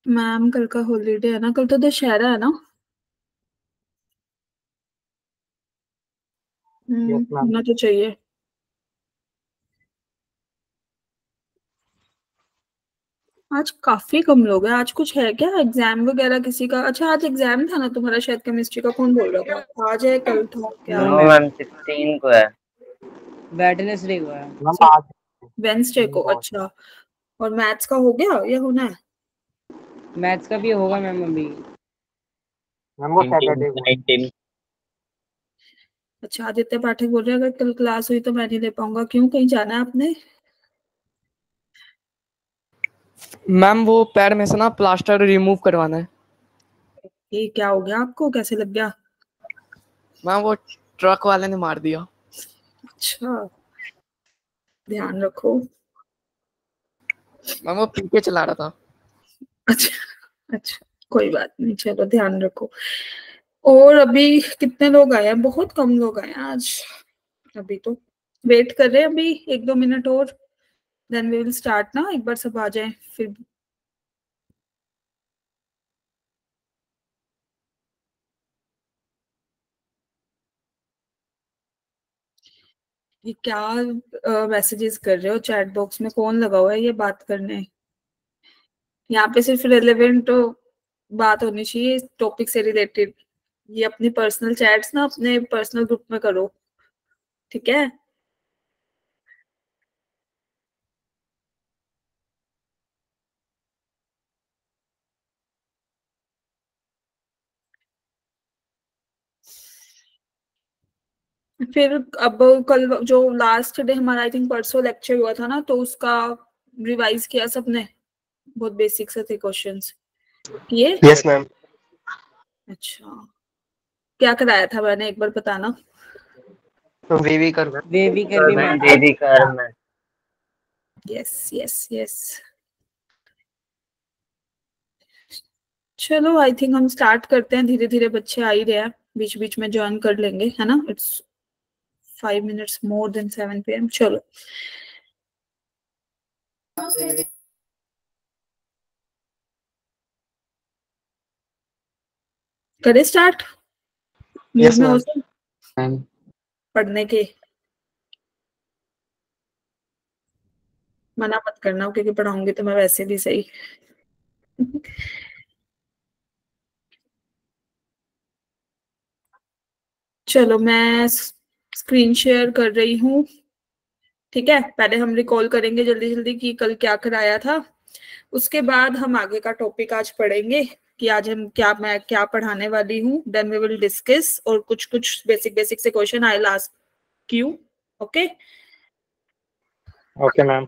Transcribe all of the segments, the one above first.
Ma'am कल का holiday है ना, कल तो दशहरा है ना। Yes ma'am. होना तो चाहिए। आज काफी कम लोग हैं। आज कुछ है क्या एग्जाम वगैरह किसी का? अच्छा आज एग्जाम था ना तुम्हारा शायद केमिस्ट्री का, कौन बोल रहा था आज है कल था क्या? नो नो मैम, मैम 16 को है। वेडनेसडे को है। मैम आज वेंसडे को, बहुत अच्छा। और मैथ्स का हो गया या होना है? मैथ्स का भी होगा मैम अभी। मैम वो 19 सैटरडे को। 19 अच्छा आदित्य पाठक बोल रहे हैं अगर कल क्लास हुई तो मैं नहीं ले पाऊंगा, क्यों कहीं जाना है आपने? मैम वो पैर में से ना प्लास्टर रिमूव करवाना है। ये क्या हो गया आपको, कैसे लग गया? मैम वो ट्रक वाले ने मार दिया। अच्छा ध्यान रखो। मैम वो पी के चला रहा था। अच्छा अच्छा, कोई बात नहीं, चलो ध्यान रखो। और अभी कितने लोग आए हैं? बहुत कम लोग आए हैं आज। अभी तो वेट कर रहे हैं, अभी 1-2 मिनट और देन वी विल स्टार्ट ना, एक बार सब आ जाए फिर। ये क्या मैसेजेस कर रहे हो चैट बॉक्स में? कौन लगा हुआ है ये बात करने? यहाँ पे सिर्फ रेलेवेंट बात होनी चाहिए टॉपिक से रिलेटेड। ये अपनी पर्सनल चैट्स ना अपने पर्सनल ग्रुप में करो, ठीक है? फिर अब कल जो लास्ट डे हमारा आई थिंक परसों लेक्चर हुआ था ना, तो उसका रिवाइज किया सबने? बहुत बेसिक से थे क्वेश्चंस किए। Yes ma'am. अच्छा क्या कराया था मैंने, एक बार बताना। तो वीवी कर वेवी कर भी मैम मैथ। बेबी कर मैं यस यस यस। चलो आई थिंक हम स्टार्ट करते हैं, धीरे धीरे बच्चे आ ही रहे हैं, बीच बीच में ज्वाइन कर लेंगे है ना। It's 5 minutes more than 7 PM। चलो करें स्टार्ट। मूड यस में हो मैम। सब मैम पढ़ने के? मना मत करना क्योंकि पढ़ाऊंगी तो मैं वैसे भी सही। चलो मैं स्क्रीन शेयर कर रही हूँ, ठीक है? पहले हम रिकॉल करेंगे जल्दी जल्दी कि कल क्या कराया था, उसके बाद हम आगे का टॉपिक आज पढ़ेंगे कि आज हम क्या, मैं क्या पढ़ाने वाली हूँ। देन वी विल डिस्कस और कुछ कुछ बेसिक बेसिक से question I will ask you. Okay okay ma'am.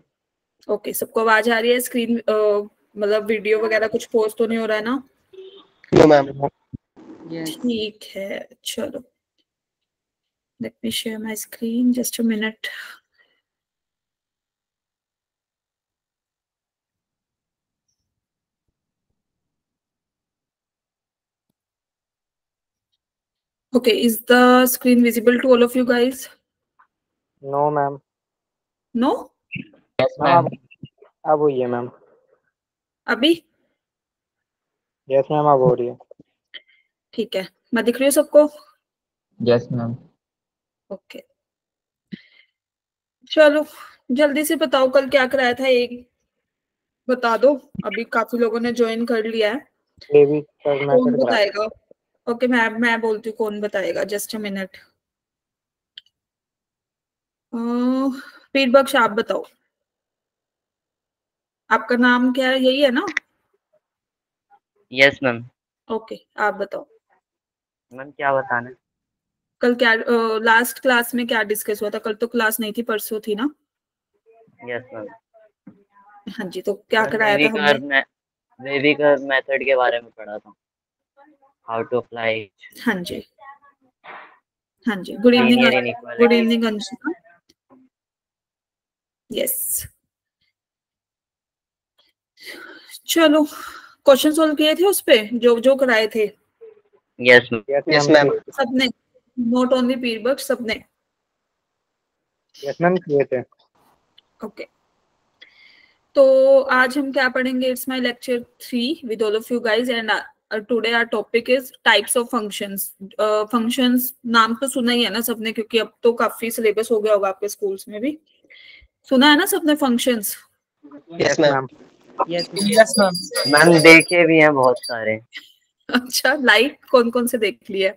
Okay, सबको आवाज आ रही है? स्क्रीन मतलब वीडियो वगैरह कुछ पोस्ट तो नहीं हो रहा है ना? No ma'am. यस। ठीक है चलो, let me share my screen, just a minute. Okay, is the screen visible to all of you guys? No ma'am. No? Yes ma'am ma'am अब हुई है मैम। अभी? यस मैम अब हो रही है। ठीक है, मैं दिख रही हूँ सबको? यस मैम ओके चलो जल्दी से बताओ कल क्या कराया था, एक बता दो। अभी काफी लोगों ने ज्वाइन कर लिया है। वीवी कर कौन मेथड करा। बताएगा? ओके मैं बोलती हूँ कौन बताएगा, जस्ट अ मिनट। पीर बख्श आप बताओ, आपका नाम क्या है, यही है ना? Yes ma'am. ओके आप बताओ मैम क्या बताना है? कल क्या लास्ट क्लास में क्या डिस्कस हुआ था? कल तो क्लास नहीं थी, परसों थी ना? यस मैम हाँ जी, तो क्या कराया था हमने? बेबी कर मेथड के बारे में पढ़ा था, हाउ टू अप्लाई हाँ जी हाँ जी, good evening. Linear good inequality. Evening Anshika. Yes चलो क्वेश्चन सोल्व किए थे उस पे जो जो कराए थे यस मैम यस मैम। सबने? नॉट ओनली पीर बख्श, सबने? यस मैम किए थे। ओके तो आज हम क्या पढ़ेंगे? It's my lecture 3 with all of you guys and today our topic is types of functions. Functions नाम तो सुना ही है ना सबने, क्योंकि अब तो काफी सिलेबस हो गया होगा आपके स्कूल्स में भी। सुना है ना सबने functions? Yes ma'am. Yes ma'am. Ma'am देखे भी हैं बहुत सारे। अच्छा, लाइक कौन कौन से देख लिए?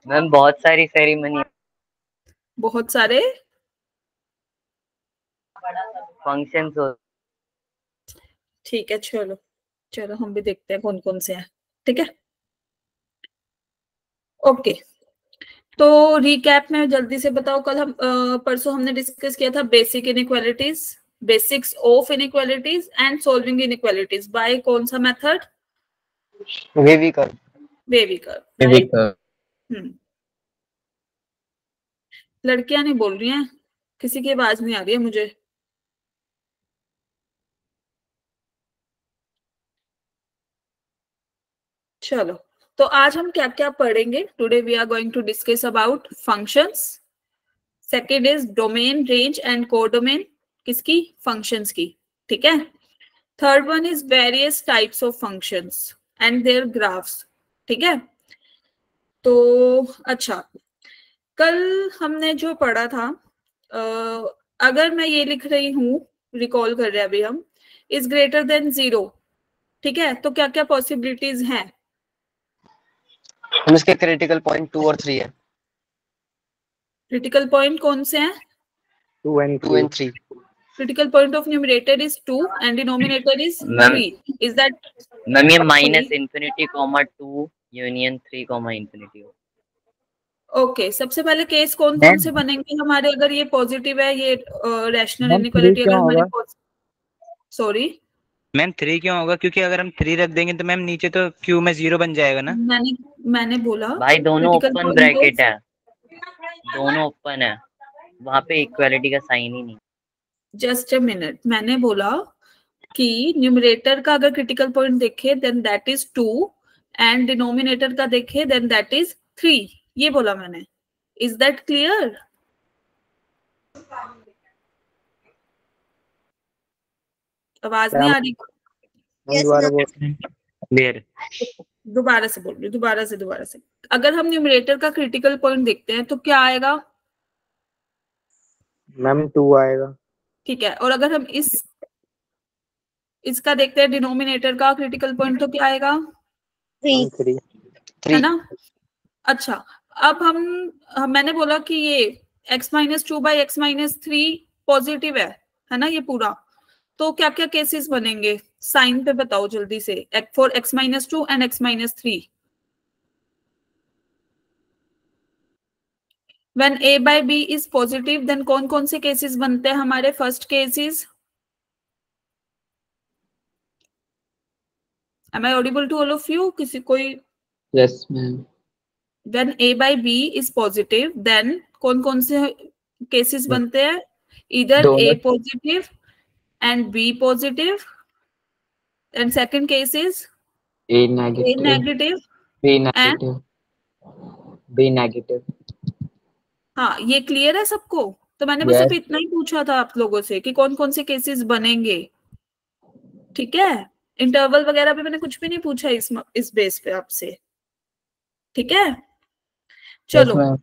मैम बहुत सारी सेरेमनी, बहुत सारे फंक्शंस हो। ठीक है, चलो चलो हम भी देखते हैं कौन कौन से हैं। ठीक है, ओके। तो रिकैप में जल्दी से बताओ, कल हम परसों हमने डिस्कस किया था basic inequalities, basics of inequalities and solving inequalities by कौन सा मेथड? वेवी कर। Wavy curve. लड़कियां नहीं बोल रही हैं, किसी की आवाज नहीं आ रही है मुझे। चलो, तो आज हम क्या क्या पढ़ेंगे? Today we are going to discuss about functions. Second is domain, range and codomain. किसकी? फंक्शंस की। ठीक है। Third one is various types of functions and their graphs. ठीक है। तो अच्छा, कल हमने जो पढ़ा था, अगर मैं ये लिख रही हूँ, रिकॉल कर रहे हैं अभी हम, इज ग्रेटर देन 0, ठीक है, तो क्या क्या पॉसिबिलिटीज हैं? हम इसके क्रिटिकल पॉइंट 2 और 3 है। क्रिटिकल पॉइंट कौन से हैं? 2 and 2 and 3। Critical point of numerator is 2 and denominator is ma'am 3। Is that? Ma'am ये minus infinity comma 2 union 3 comma infinity हो। ओके, सबसे पहले केस कौन कौन से बनेंगे हमारे? अगर ये पॉजिटिव है, ये रैशनल इनइक्वालिटी, अगर हमारे सॉरी मैम 3 क्यों होगा? क्योंकि अगर हम 3 रख देंगे तो मैम नीचे तो क्यू में 0 बन जाएगा ना। मैंने बोला भाई दोनों critical open point bracket of- है, दोनों ओपन है, वहां पे इक्वालिटी का साइन ही नहीं। जस्ट अ मिनट, मैंने बोला कि न्यूमरेटर का अगर क्रिटिकल पॉइंट देखे then that is 2 and denominator का देखे देन दैट इज 3, ये बोला मैंने। Is that clear? आवाज नहीं आ रही? दोबारा बोल। क्लियर। दोबारा से बोल रही हूँ, दोबारा से। अगर हम न्यूमरेटर का क्रिटिकल पॉइंट देखते हैं तो क्या आएगा? मैम 2 आएगा। ठीक है, और अगर हम इसका देखते हैं डिनोमिनेटर का क्रिटिकल पॉइंट, तो क्या आएगा? 3। है ना? अच्छा, अब मैंने बोला कि ये x-2/x-3 पॉजिटिव है ना ये पूरा। तो क्या क्या केसेस बनेंगे? साइन पे बताओ जल्दी से, for x-2 and x-3। When a/b is positive then कौन कौन से केसेस बनते हैं हमारे? First cases, am I audible to all of you? किसी कोई? Yes ma'am. When a/b is positive then कौन कौन से केसेस बनते हैं? इधर a पॉजिटिव and B positive, and second case is A A negative, negative B and negative, B negative। हाँ, ये क्लियर है सबको? तो मैंने बस Yes। अभी इतना ही पूछा था आप लोगों से कि कौन कौन से केसेस बनेंगे। ठीक है, इंटरवल वगैरह भी मैंने कुछ भी नहीं पूछा इस बेस पे आपसे। ठीक है, चलो Yes,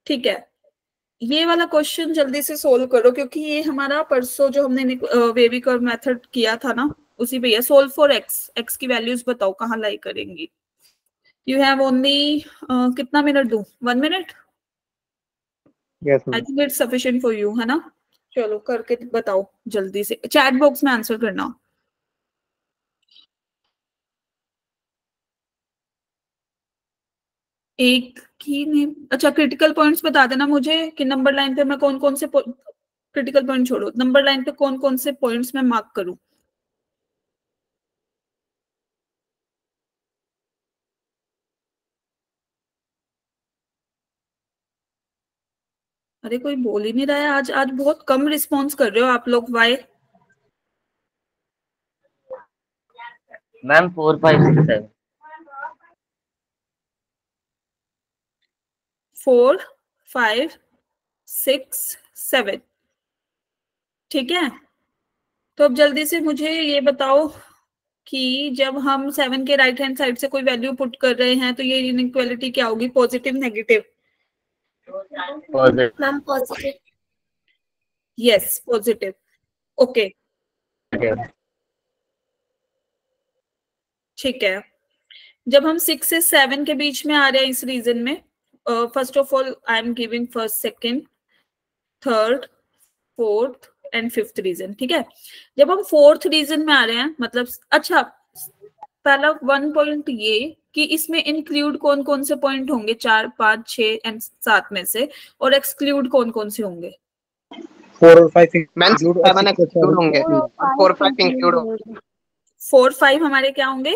ठीक है, ये वाला क्वेश्चन जल्दी से सोल्व करो, क्योंकि ये हमारा परसों जो हमने वेवी कर्व मेथड किया था ना, उसी पे है। सोल्व फॉर एक्स की वैल्यूज बताओ कहाँ लाई करेंगी। यू हैव ओनली कितना मिनट दूं? 1 minute? Yes I ma'am. Think it's sufficient for you, है ना? चलो करके बताओ जल्दी से, चैट बॉक्स में आंसर करना। एक ही नहीं, अच्छा क्रिटिकल पॉइंट्स बता देना मुझे कि नंबर लाइन पे मैं कौन कौन से क्रिटिकल पॉइंट छोड़ो, नंबर लाइन पे कौन कौन से पॉइंट्स में मार्क करूं। अरे कोई बोल ही नहीं रहा है, आज बहुत कम रिस्पॉन्स कर रहे हो आप लोग, वाई? मैम 4 5 6 7। 4 5 6 7 ठीक है, तो अब जल्दी से मुझे ये बताओ कि जब हम 7 के राइट हैंड साइड से कोई वैल्यू पुट कर रहे हैं तो ये इनइक्वालिटी क्या होगी, positive negative? Positive. Positive. Yes positive. Okay ठीक है, जब हम 6 से 7 के बीच में आ रहे हैं इस रीजन में, first of all I am giving first, second, third, fourth and fifth region. ठीक है, जब हम फोर्थ रीजन में आ रहे हैं, मतलब अच्छा पहला 1 पॉइंट ये कि इसमें इंक्लूड कौन कौन से पॉइंट होंगे, 4, 5, 6 एंड 7 में से, और एक्सक्लूड कौन कौन से होंगे? 4 और 5 मैम 7 एक्सक्लूड होंगे और 4 5 इंक्लूड होंगे। 4 5 हमारे क्या होंगे?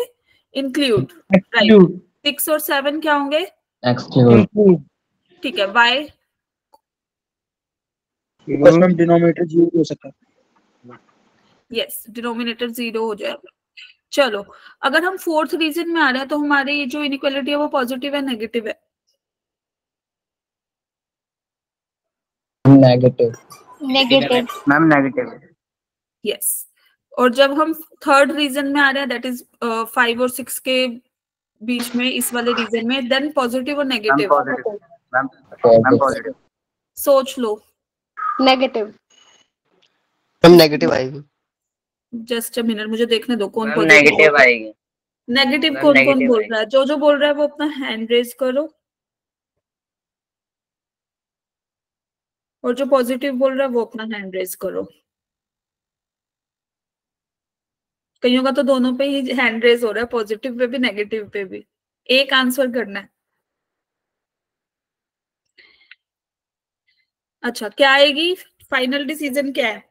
Include, right. 6 और 7 क्या होंगे? एक्सक्लूड। ठीक है, वाई? बस मैम डिनोमिनेटर 0 हो सकता है। यस, डिनोमिनेटर 0 हो जाएगा। चलो, अगर हम फोर्थ रीजन में आ रहे हैं तो हमारे ये जो इनइक्वालिटी है वो पॉजिटिव है नेगेटिव है? Negative. Negative. Ma'am negative. Yes, और जब हम थर्ड रीजन में आ रहे हैं, दैट इज 5 और 6 के बीच में, इस वाले रीजन में, देन पॉजिटिव और नेगेटिव? Ma'am positive. सोच लो। नेगेटिव। हम नेगेटिव आएगी। जस्ट अ मिनट, मुझे देखने दो कौन मैम पॉजिटिव नेगेटिव आएगी। नेगेटिव मैम कौन कौन नेगेटिव बोल रहा है? जो बोल रहा है वो अपना हैंड रेज करो, और जो पॉजिटिव बोल रहा है वो अपना हैंड रेज करो। कईयों का तो दोनों पे ही हैंड रेज हो रहा है, पॉजिटिव पे भी नेगेटिव पे भी। एक आंसर करना है। अच्छा, क्या आएगी? फाइनल डिसीजन क्या है?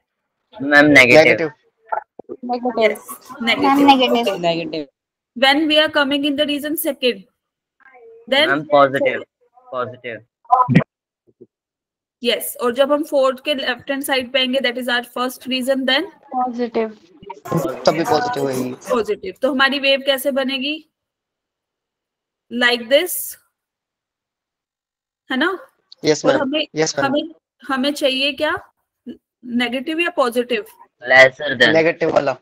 Ma'am negative. Negative. Negative. When we are coming in the reason second, then ma'am positive. Positive. yes, और जब हम फोर्थ के लेफ्ट हैंड साइड पे आएंगे, that is our first region, then positive. तभी पॉजिटिव होगी। पॉजिटिव। तो हमारी वेव कैसे बनेगी? लाइक दिस, है ना? यस और मैम। Yes ma'am. हमें चाहिए क्या, नेगेटिव या पॉजिटिव? Lesser than. नेगेटिव वाला।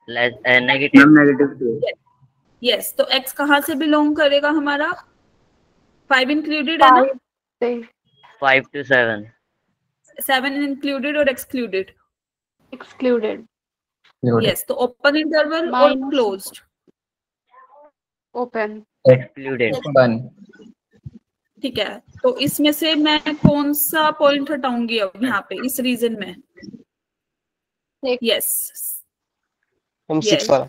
नेगेटिव। Ma'am negative. यस, तो x कहाँ से बिलोंग करेगा हमारा? 5 इंक्लूडेड है ना? 5 to 7। 7 इंक्लूडेड और एक्सक्लूडेड? एक्सक्लूडेड। यस, तो ओपन इंटरवल और क्लोज्ड? ओपन। एक्सक्लूडेड। ओपन। ठीक है, तो इसमें से मैं कौन सा पॉइंट हटाऊंगी अब यहाँ पे इस रीजन में? यस हम 6 वाला।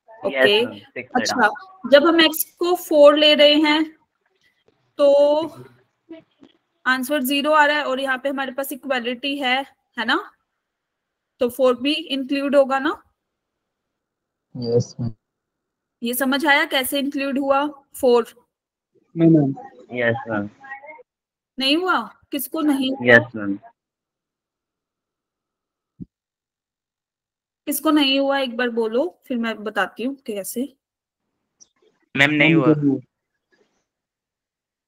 ओके। अच्छा, जब हम x को 4 ले रहे हैं तो आंसर 0 आ रहा है, और यहाँ पे हमारे पास इक्वालिटी है ना? तो 4 भी इंक्लूड होगा ना? Yes ma'am. ये समझ आया कैसे इंक्लूड हुआ 4? नहीं मैम। Yes ma'am. नहीं हुआ? किसको नहीं? Yes ma'am. किसको नहीं हुआ एक बार बोलो, फिर मैं बताती हूँ कैसे। मैम नहीं हुआ।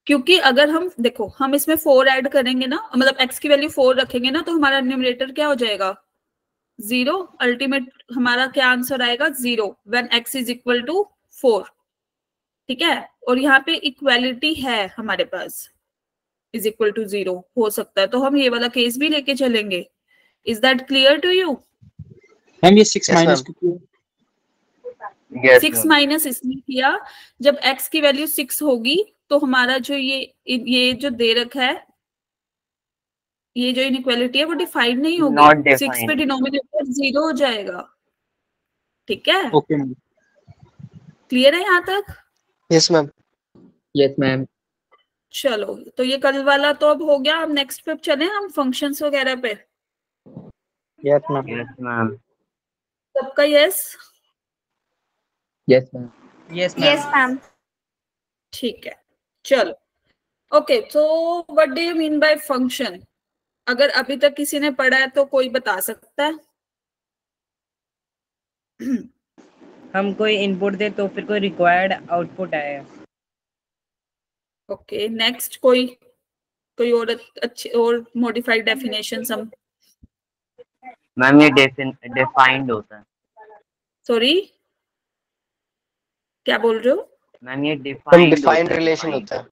क्योंकि अगर हम देखो, हम इसमें 4 ऐड करेंगे ना, मतलब x की वैल्यू 4 रखेंगे ना, तो हमारा न्यूमरेटर क्या हो जाएगा? 0। अल्टीमेट हमारा क्या आंसर आएगा? 0 when x is equal to 4। ठीक है, और यहाँ पे इक्वालिटी है हमारे पास, इज इक्वल टू 0 हो सकता है, तो हम ये वाला केस भी लेके चलेंगे। Is that clear to you? Ma'am ये 6 माइनस 6 माइनस इसमें किया, जब x की वैल्यू 6 होगी तो हमारा जो ये जो दे रखा है, ये जो इनइक्वालिटी है वो डिफाइंड नहीं होगी। 6 पे डिनोमिनेटर 0 हो जाएगा। ठीक है, ओके मैम। क्लियर है यहाँ तक? Yes ma'am. Yes ma'am. चलो, तो ये कल वाला तो अब हो गया। अब नेक्स्ट पे चले हम फंक्शंस वगैरह पे। Yes ma'am. Yes ma'am. सबका yes? Yes ma'am. Yes yes ma'am. ठीक है, चलो। ओके, तो what do you mean by function? अगर अभी तक किसी ने पढ़ा है तो कोई बता सकता है? हम कोई इनपुट दे तो फिर कोई रिक्वायर्ड आउटपुट आए। ओके, नेक्स्ट कोई और अच्छी और मॉडिफाइड डेफिनेशन हम? मैम ये डिफाइंड होता है। सॉरी, क्या बोल रहे हो? मैम ये डिफाइंड रिलेशन होता है।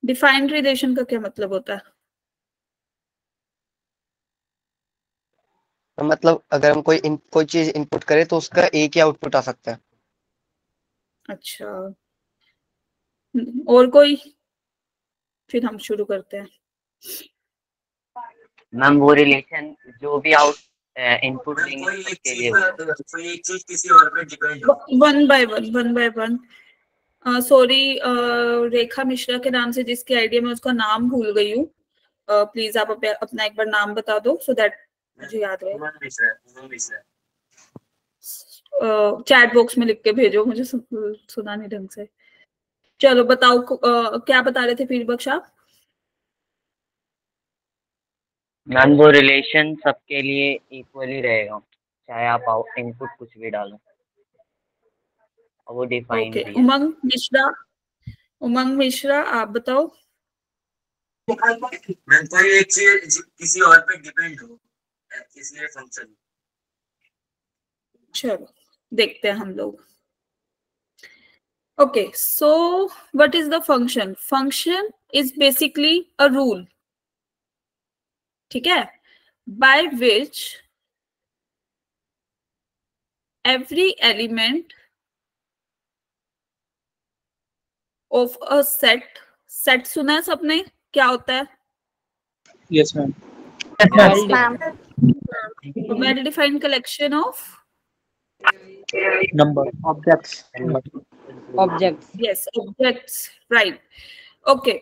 डिफाइंड रिलेशन का क्या मतलब होता है? मतलब अगर हम कोई चीज इनपुट करें तो उसका एक ही आउटपुट आ सकता है। अच्छा, और कोई? फिर हम शुरू करते हैं। मैम वो रिलेशन जो भी इनपुट देंगे उसके लिए वन बाय वन। सॉरी, रेखा मिश्रा के नाम से जिसकी आईडी में उसका नाम भूल गई हूँ। प्लीज आप अपना एक बार नाम बता दो सो दैट मुझे याद रहे। चैट बॉक्स में लिख के भेजो, मुझे सुना नहीं ढंग से। चलो बताओ, क्या बता रहे थे फिर बख्शा? मैम वो रिलेशन सबके लिए इक्वली रहेगा, चाहे आप इनपुट कुछ भी डालो, और वो डिफाइंड भी है। उमंग मिश्रा आप बताओ। मैम कोई एक चीज किसी और पे डिपेंड हो, इसलिए फंक्शन। चलो देखते हैं हम लोग। Okay, so what is the function? Function is basically a rule, ठीक है, by which every element of a set सुना है सबने? क्या होता है? Yes, ma'am. Yes, ma'am. A well-defined collection of Number. Objects. Objects. yes, objects, right. Okay,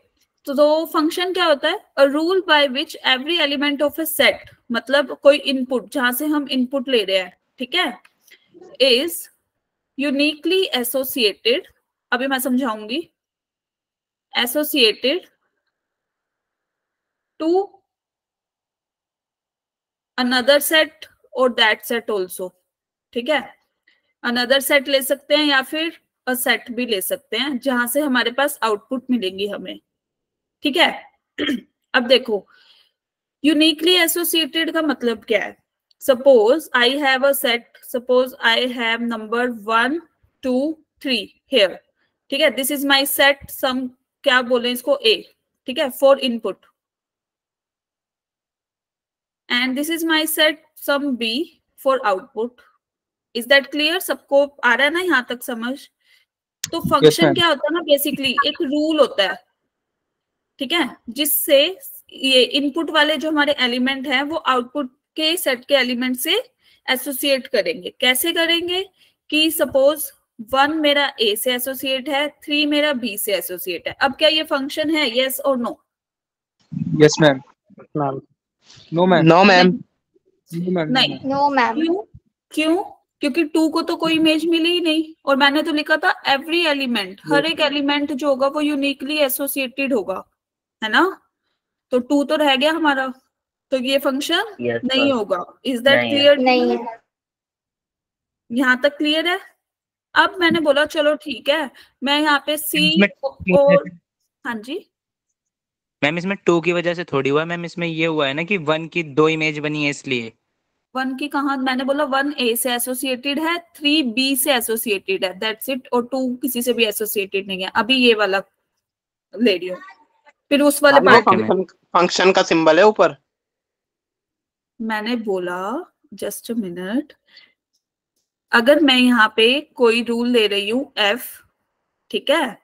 तो function क्या होता है? A rule by which every element of a set, मतलब कोई इनपुट जहां से हम इनपुट ले रहे हैं, ठीक है, इज यूनिकली एसोसिएटेड, अभी मैं समझाऊंगी, एसोसिएटेड टू अनदर सेट और दैट सेट ऑल्सो, ठीक है। अनदर सेट ले सकते हैं या फिर अ सेट भी ले सकते हैं जहां से हमारे पास आउटपुट मिलेंगी हमें, ठीक है। अब देखो यूनिकली एसोसिएटेड का मतलब क्या है? Suppose I have a set, suppose I have number 1 2 3 here, ठीक है, this is my set some, क्या बोले इसको, ए, ठीक है, for input, and this is my set some B for output. Is that clear? सबको आ रहा है ना यहाँ तक समझ? तो फंक्शन क्या होता है ना, बेसिकली एक रूल होता है, ठीक है, जिससे ये इनपुट वाले जो हमारे एलिमेंट हैं वो आउटपुट के सेट के एलिमेंट से एसोसिएट करेंगे। कैसे करेंगे? कि सपोज 1 मेरा ए से एसोसिएट है, 3 मेरा बी से एसोसिएट है। अब क्या ये फंक्शन है? यस और no? Yes, ma'am. Ma'am. No, ma'am. No ma'am. नहीं। No, ma'am. क्यों? क्योंकि 2 को तो कोई इमेज मिली ही नहीं, और मैंने तो लिखा था एवरी एलिमेंट, हर एक एलिमेंट जो होगा वो यूनिकली एसोसिएटेड होगा, है ना। तो 2 तो रह गया हमारा, तो ये फंक्शन नहीं होगा। Is that clear? नहीं है। यहाँ तक क्लियर है? अब मैंने बोला चलो ठीक है, मैं यहाँ पे सी और हाँ जी मैम इसमें 2 की वजह से थोड़ी हुआ मैम, इसमें ये हुआ है ना कि 1 की 2 इमेज बनी है इसलिए। 1 की कहा? मैंने बोला 1 ए से एसोसिएटेड है, 3 बी से एसोसिएटेड है, दैट्स इट, और 2 किसी से भी एसोसिएटेड नहीं है। अभी ये वाला ले रही हूँ, फिर उस वाले पार्ट फंक्शन का सिंबल है ऊपर। मैंने बोला जस्ट अ मिनट, अगर मैं यहाँ पे कोई रूल ले रही हूँ एफ, ठीक है,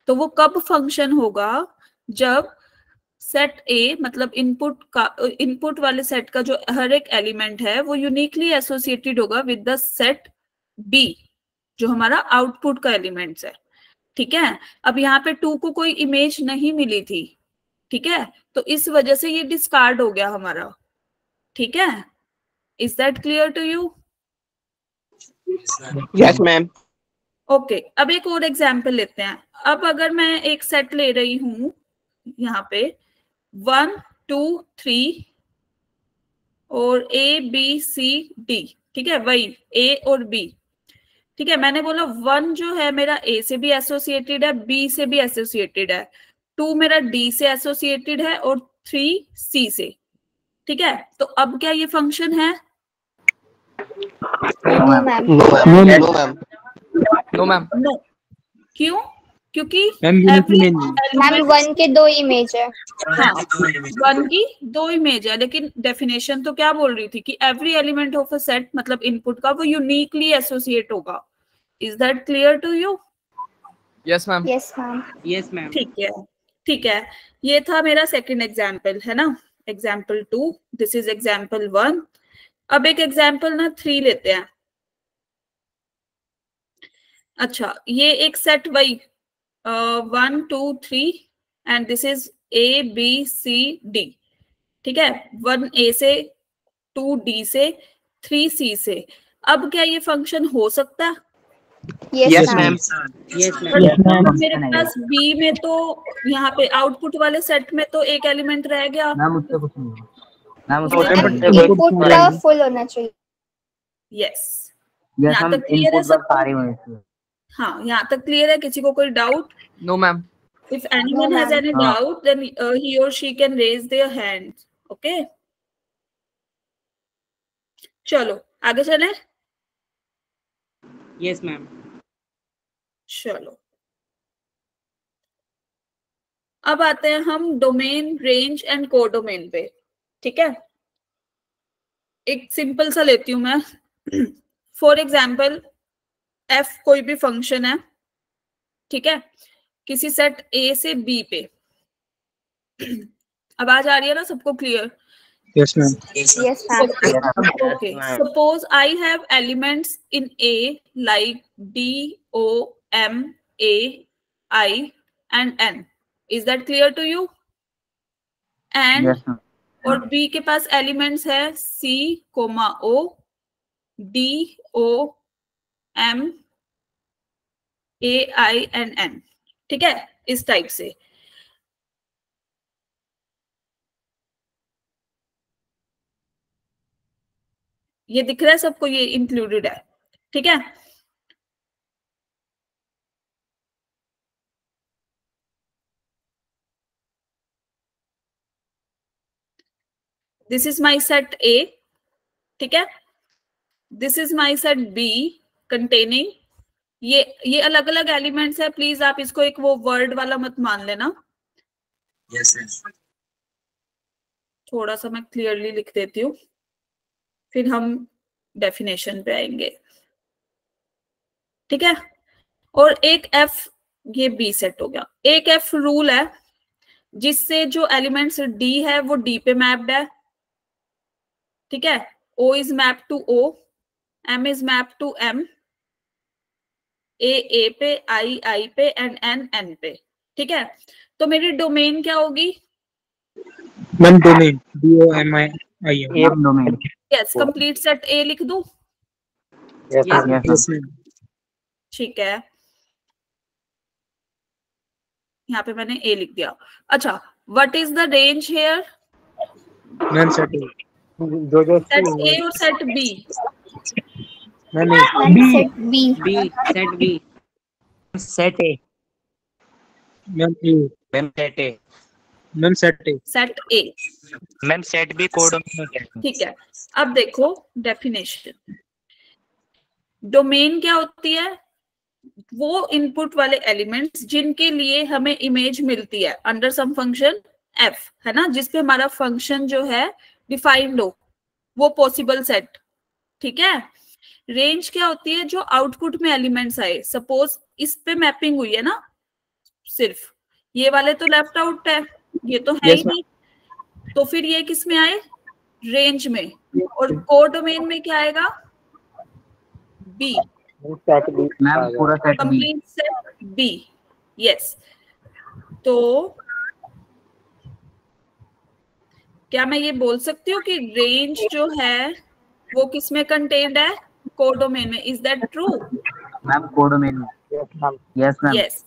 तो वो कब फंक्शन होगा? जब सेट ए, मतलब इनपुट वाले सेट का जो हर एक एलिमेंट है वो यूनिकली एसोसिएटेड होगा विद द सेट बी, जो हमारा आउटपुट का एलिमेंट्स है, ठीक है। अब यहाँ पे 2 को कोई इमेज नहीं मिली थी, ठीक है, तो इस वजह से ये डिस्कार्ड हो गया हमारा, ठीक है। Is that clear to you? Yes ma'am. Okay, अब एक और एग्जाम्पल लेते हैं। अब अगर मैं एक सेट ले रही हूं यहाँ पे 1 2 3 और ए बी सी डी, ठीक है, वही ए और बी, ठीक है। मैंने बोला 1 जो है मेरा ए से भी एसोसिएटेड है, बी से भी एसोसिएटेड है, 2 मेरा डी से एसोसिएटेड है और 3 सी से, ठीक है, तो अब क्या ये फंक्शन है? No ma'am. No ma'am. No ma'am. No. क्यों? क्योंकि ma'am every unit ma'am element- 1 के 2 इमेज है। हाँ, 1 की 2 इमेज है, लेकिन डेफिनेशन तो क्या बोल रही थी कि every element of a set मतलब इनपुट का वो यूनिकली एसोसिएट होगा। Is that clear to you? Yes ma'am. Yes ma'am. Yes ma'am. ठीक है, ठीक है। ये था मेरा सेकंड एग्जाम्पल, है ना, एग्जाम्पल 2। This is example 1। अब एक एग्जाम्पल ना 3 लेते हैं। अच्छा, ये एक set Y 1 2 3 and this is A B C D. ठीक है, 1A से 2D से 3C से। अब क्या ये फंक्शन हो सकता है? Yes ma'am. यस पर मैम। मेरे पास B में तो यहाँ पे आउटपुट वाले सेट में तो एक एलिमेंट रह गया। मैम उससे कुछ नहीं होगा। मैम उससे मैम कुछ नहीं इनपुट होगा। का फुल होना चाहिए। यस, यस यहाँ हम तक क्लियर है इनपुट बस सबको? सारे होने चाहिए। हाँ, यहाँ तक क्लियर है? किसी को कोई doubt? No ma'am. If anyone No, has ma'am. any doubt, then he or she can raise their hand. Okay? चलो आगे चलें। Yes ma'am. चलो अब आते हैं हम डोमेन, रेंज एंड कोडोमेन पे। ठीक है, एक सिंपल सा लेती हूं मैं। फॉर एग्जाम्पल एफ कोई भी फंक्शन है, ठीक है, किसी सेट ए से बी पे। आवाज आ रही है ना सबको clear? Yes ma'am. Yes ma'am. Okay, suppose I have elements in A like D, O, M, A, I and N. Is that clear to you? And yes ma'am. और B के पास elements है C, O, D, O, M, A, I and N. ठीक है, इस type से। ये दिख रहा है सबको? ये इंक्लूडेड है, ठीक है। This is my set A, ठीक है, this is my set B containing, ये अलग अलग एलिमेंट्स है। प्लीज आप इसको एक वो वर्ड वाला मत मान लेना। यस थोड़ा सा मैं क्लियरली लिख देती हूँ, फिर हम डेफिनेशन पे आएंगे। ठीक है, और एक एफ, ये बी सेट हो गया। एक एफ रूल है जिससे जो एलिमेंट्स डी है वो डी पे मैप्ड है। ठीक है, O is map to O, M is map to M, A पे, आई पे एंड एन पे। ठीक है, तो मेरी डोमेन क्या होगी? Ma'am domain DOMAIN। Domain. Yes, complete set A लिख दूं? Yes ma'am. ठीक है, यहाँ पे मैंने ए लिख दिया। अच्छा, what is the range here? Ma'am set set A or set B? Ma'am ma'am set B. B set B. Set A. Ma'am A. Ma'am set A. Ma'am set A. Set A, ma'am set B codomain में क्या है? ठीक है। अब देखो definition, domain क्या होती है? वो इनपुट वाले एलिमेंट्स जिनके लिए हमें इमेज मिलती है अंडर सम फंक्शन एफ, है ना, जिसपे हमारा फंक्शन जो है डिफाइंड हो, वो पॉसिबल सेट। ठीक है, रेंज क्या होती है? जो आउटपुट में एलिमेंट्स आए। सपोज इस पे मैपिंग हुई है ना, सिर्फ ये वाले तो लेफ्ट आउट है, ये तो है ही नहीं, तो फिर ये किस में आए? रेंज में। और कोडोमेन में क्या आएगा? बी, मैम पूरा set B. Complete set B. Yes, तो क्या मैं ये बोल सकती हूँ कि रेंज जो है वो किस में कंटेन्ड है? कोडोमेन में। Is that true? Ma'am codomain में। Yes ma'am. Yes.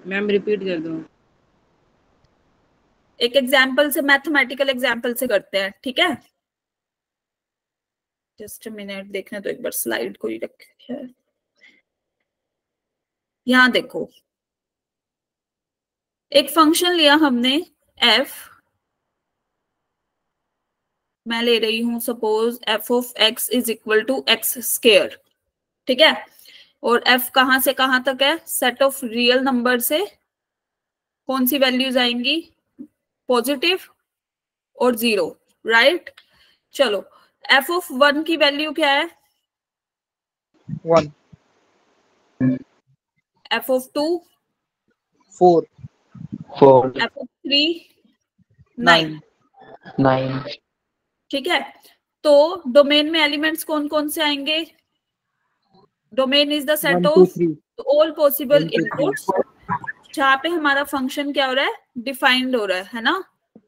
Ma'am repeat कर दो। एक एग्जाम्पल से, मैथमेटिकल एग्जाम्पल से करते हैं, ठीक है। जस्ट अ मिनट, देखने तो एक बार स्लाइड को ही रखे है। यहां देखो, एक फंक्शन लिया हमने एफ, मैं ले रही हूं suppose F of X is equal to X square, ठीक है, और एफ कहां से कहां तक है, सेट ऑफ रियल नंबर से कौन सी वैल्यूज आएंगी, पॉजिटिव और 0, राइट। चलो एफ ऑफ 1 की वैल्यू क्या है, 1 एफ ऑफ 2 4 एफ ऑफ 3 9, 9 ठीक है। तो डोमेन में एलिमेंट्स कौन कौन से आएंगे, domain is the set 1 2 of 3 all possible 1 2 3 inputs जहाँ पे हमारा फंक्शन क्या हो रहा है, डिफाइंड हो रहा है ना,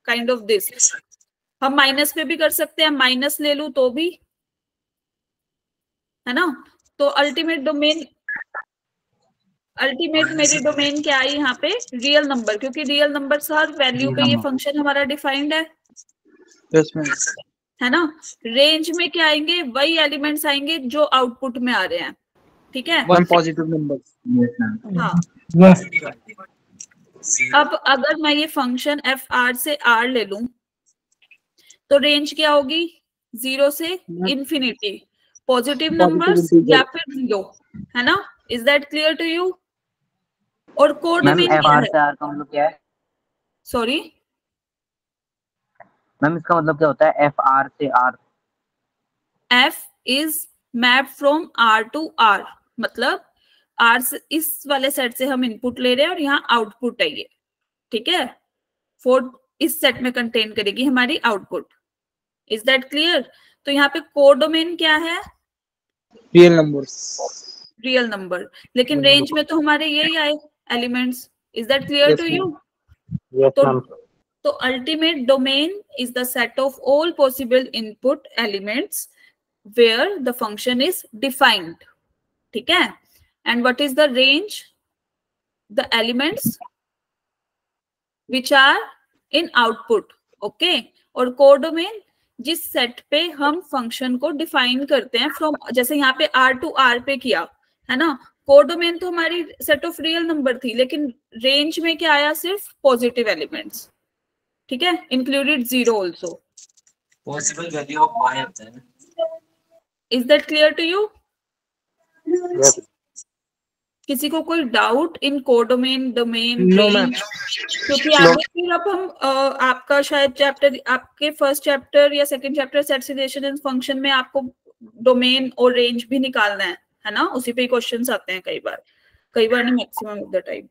काइंड ऑफ दिस। हम माइनस पे भी कर सकते हैं, माइनस ले लूं तो भी, है ना। तो अल्टीमेट मेरी डोमेन क्या आई यहाँ पे, रियल नंबर, क्योंकि रियल नंबर हर वैल्यू पे ये फंक्शन हमारा डिफाइंड है, यस मैम, है ना। रेंज में क्या आएंगे, वही एलिमेंट्स आएंगे जो आउटपुट में आ रहे हैं, ठीक है। 1 पॉजिटिव नंबर। हाँ, अब अगर मैं ये फंक्शन एफ आर से आर ले लूं तो रेंज क्या होगी, 0 से इंफिनिटी, पॉजिटिव नंबर्स या फिर 0, है ना। Is that clear to you. और कोडोमेन क्या है, से आर का मतलब क्या है, सॉरी मैम इसका मतलब क्या होता है, एफ आर से R, F is map from R to R, मतलब आर से इस वाले सेट से हम इनपुट ले रहे हैं और यहाँ आउटपुट है ये, ठीक है, 4 इस सेट में कंटेन करेगी हमारी आउटपुट। Is that clear. तो यहाँ पे कोडोमेन क्या है, रियल नंबर्स, रियल नंबर, लेकिन रेंज में तो हमारे यही आए elements. Is that clear to you. तो ultimate domain is the set of all possible input elements where the function is defined, ठीक है। And what is the range, the elements which are in output, okay. और codomain जिस set पे हम function को define करते हैं from, जैसे यहाँ पे आर टू आर पे किया है ना, कोडोमेन तो हमारी सेट ऑफ रियल नंबर थी, लेकिन रेंज में क्या आया, सिर्फ पॉजिटिव एलिमेंट्स, ठीक है, included 0 also. Possible value of y होता है ना। Is that clear to you. किसी को कोई doubt in codomain, domain, range, क्योंकि आगे फिर अब हम आपका शायद चैप्टर, आपके फर्स्ट चैप्टर या second chapter set selection and function में आपको डोमेन और रेंज भी निकालना है ना, उसी पे ही क्वेश्चंस आते हैं कई बार नहीं, maximum of the time.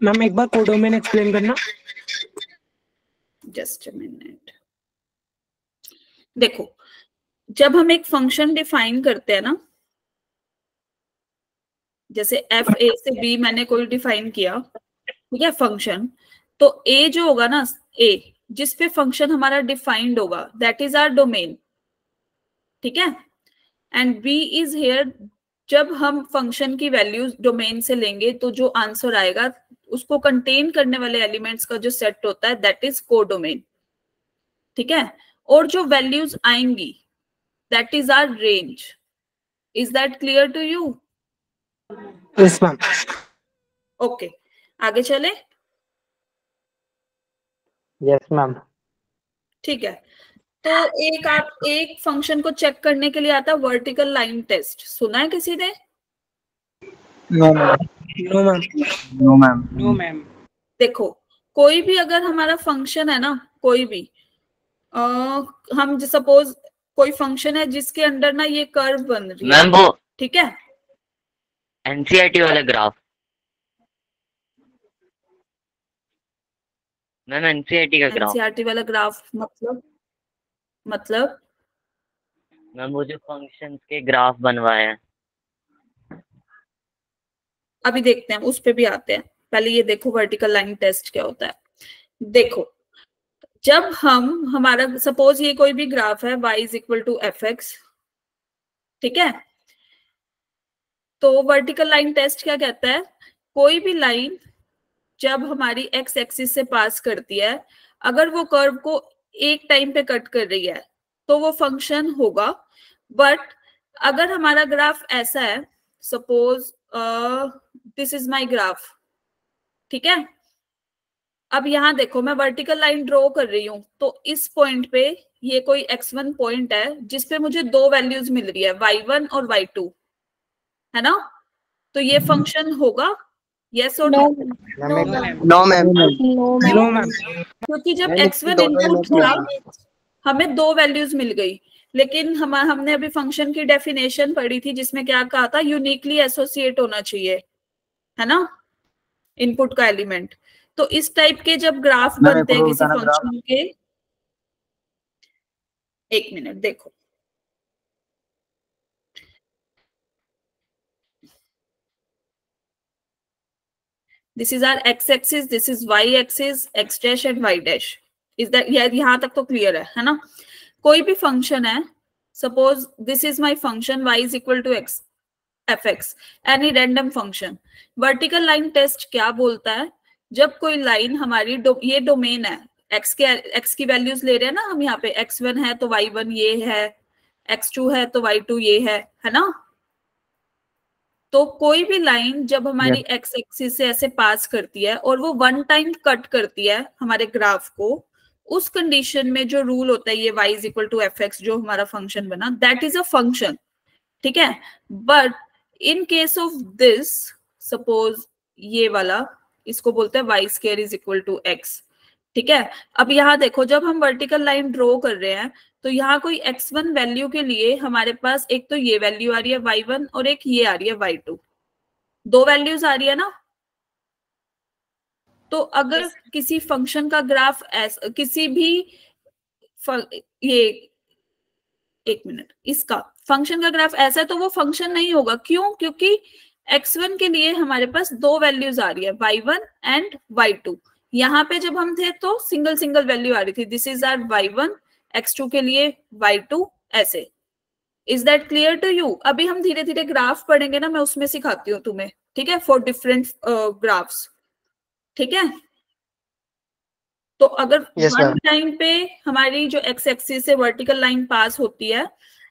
Ma'am एक बार कोडोमेन एक्सप्लेन करना। Just a minute. देखो, जब हम एक फंक्शन डिफाइन करते हैं ना, जैसे एफ ए से बी मैंने कोई डिफाइन किया, ठीक है, फंक्शन, तो ए जो होगा ना, ए जिस पे फंक्शन हमारा डिफाइंड होगा, दैट इज आवर डोमेन, ठीक है। एंड बी इज हियर, जब हम फंक्शन की वैल्यूज डोमेन से लेंगे तो जो आंसर आएगा उसको कंटेन करने वाले एलिमेंट्स का जो सेट होता है, दैट इज कोडोमेन, ठीक है। और जो वैल्यूज आएंगी, that is our range. Is that clear to you. Yes ma'am. Okay, आगे चले। Yes ma'am. ठीक है, तो एक फंक्शन को चेक करने के लिए आता है वर्टिकल लाइन टेस्ट, सुना है किसी ने। No ma'am, no ma'am, no ma'am, no ma'am. देखो, कोई भी अगर हमारा फंक्शन है ना, कोई भी हम सपोज कोई फंक्शन है जिसके अंदर ना ये कर्व बन रही है, मैम वो ठीक है, एनसीईआरटी वाला ग्राफ, मैम एनसीईआरटी का ग्राफ, एनसीईआरटी वाला ग्राफ मतलब मैम वो जो फंक्शंस के ग्राफ बनवाए हैं। अभी देखते हैं, उस पे भी आते हैं, पहले ये देखो वर्टिकल लाइन टेस्ट क्या होता है। देखो, जब हम हमारा सपोज ये कोई भी ग्राफ है y is equal to F X, ठीक है, तो वर्टिकल लाइन टेस्ट क्या कहता है, कोई भी लाइन जब हमारी एक्स एक्सिस से पास करती है, अगर वो कर्व को एक टाइम पे कट कर रही है तो वो फंक्शन होगा। बट अगर हमारा ग्राफ ऐसा है, suppose this is my graph, ठीक है, अब यहाँ देखो मैं वर्टिकल लाइन ड्रॉ कर रही हूँ, तो इस पॉइंट पे ये कोई x1 पॉइंट है जिसपे मुझे दो वैल्यूज मिल रही है, y1 और y2, है ना? तो ये फंक्शन होगा, यस और नो? No ma'am. नो मैम। क्योंकि जब x1 इनपुट था हमें दो वैल्यूज मिल गई, लेकिन हमने अभी फंक्शन की डेफिनेशन पढ़ी थी जिसमें क्या कहा था, यूनिकली एसोसिएट होना चाहिए, है ना, इनपुट का एलिमेंट। तो इस टाइप के जब ग्राफ बनते हैं किसी फंक्शन के, एक मिनट देखो, this is are X axis, this is Y axis, X dash and Y dash. Is that, यहां तक तो क्लियर है ना? कोई भी फंक्शन है, suppose this is my function y is equal to X F X, any random function. Vertical line test क्या बोलता है, जब कोई लाइन हमारी ये डोमेन है, एक्स की वैल्यूज ले रहे हैं ना हम, यहाँ पे x1 है तो y1 ये है, x2 है तो y2 ये है ना? तो कोई भी लाइन जब हमारी एक्स एक्सिस से ऐसे पास करती है और वो वन टाइम कट करती है हमारे ग्राफ को, उस कंडीशन में जो रूल होता है ये y is equal to F X, जो हमारा फंक्शन बना, दैट इज अ फंक्शन, ठीक है? But in case of this, suppose ये वाला, इसको बोलते हैं Y square is equal to X, ठीक है? अब यहाँ देखो, जब हम वर्टिकल लाइन ड्रॉ कर रहे हैं तो यहाँ कोई x1 वैल्यू के लिए हमारे पास एक तो ये वैल्यू आ रही है y1 और एक ये आ रही है y2, दो वैल्यूज आ रही है ना? तो अगर किसी फंक्शन का ग्राफ किसी भी ये एक मिनट, इसका फंक्शन का ग्राफ ऐसा है तो वो फंक्शन नहीं होगा। क्यों? क्योंकि x1 के लिए हमारे पास दो वैल्यूज आ रही है, y1 एंड y2। यहाँ पे जब हम थे तो सिंगल सिंगल वैल्यू आ रही थी, this is are y1, x2 के लिए y2, ऐसे। Is that clear to you? अभी हम धीरे धीरे ग्राफ पढ़ेंगे ना, मैं उसमें सिखाती हूँ तुम्हें, ठीक है, फॉर डिफरेंट ग्राफ्स, ठीक है? तो अगर वन टाइम पे हमारी जो एक्स एक्सिस से वर्टिकल लाइन पास होती है,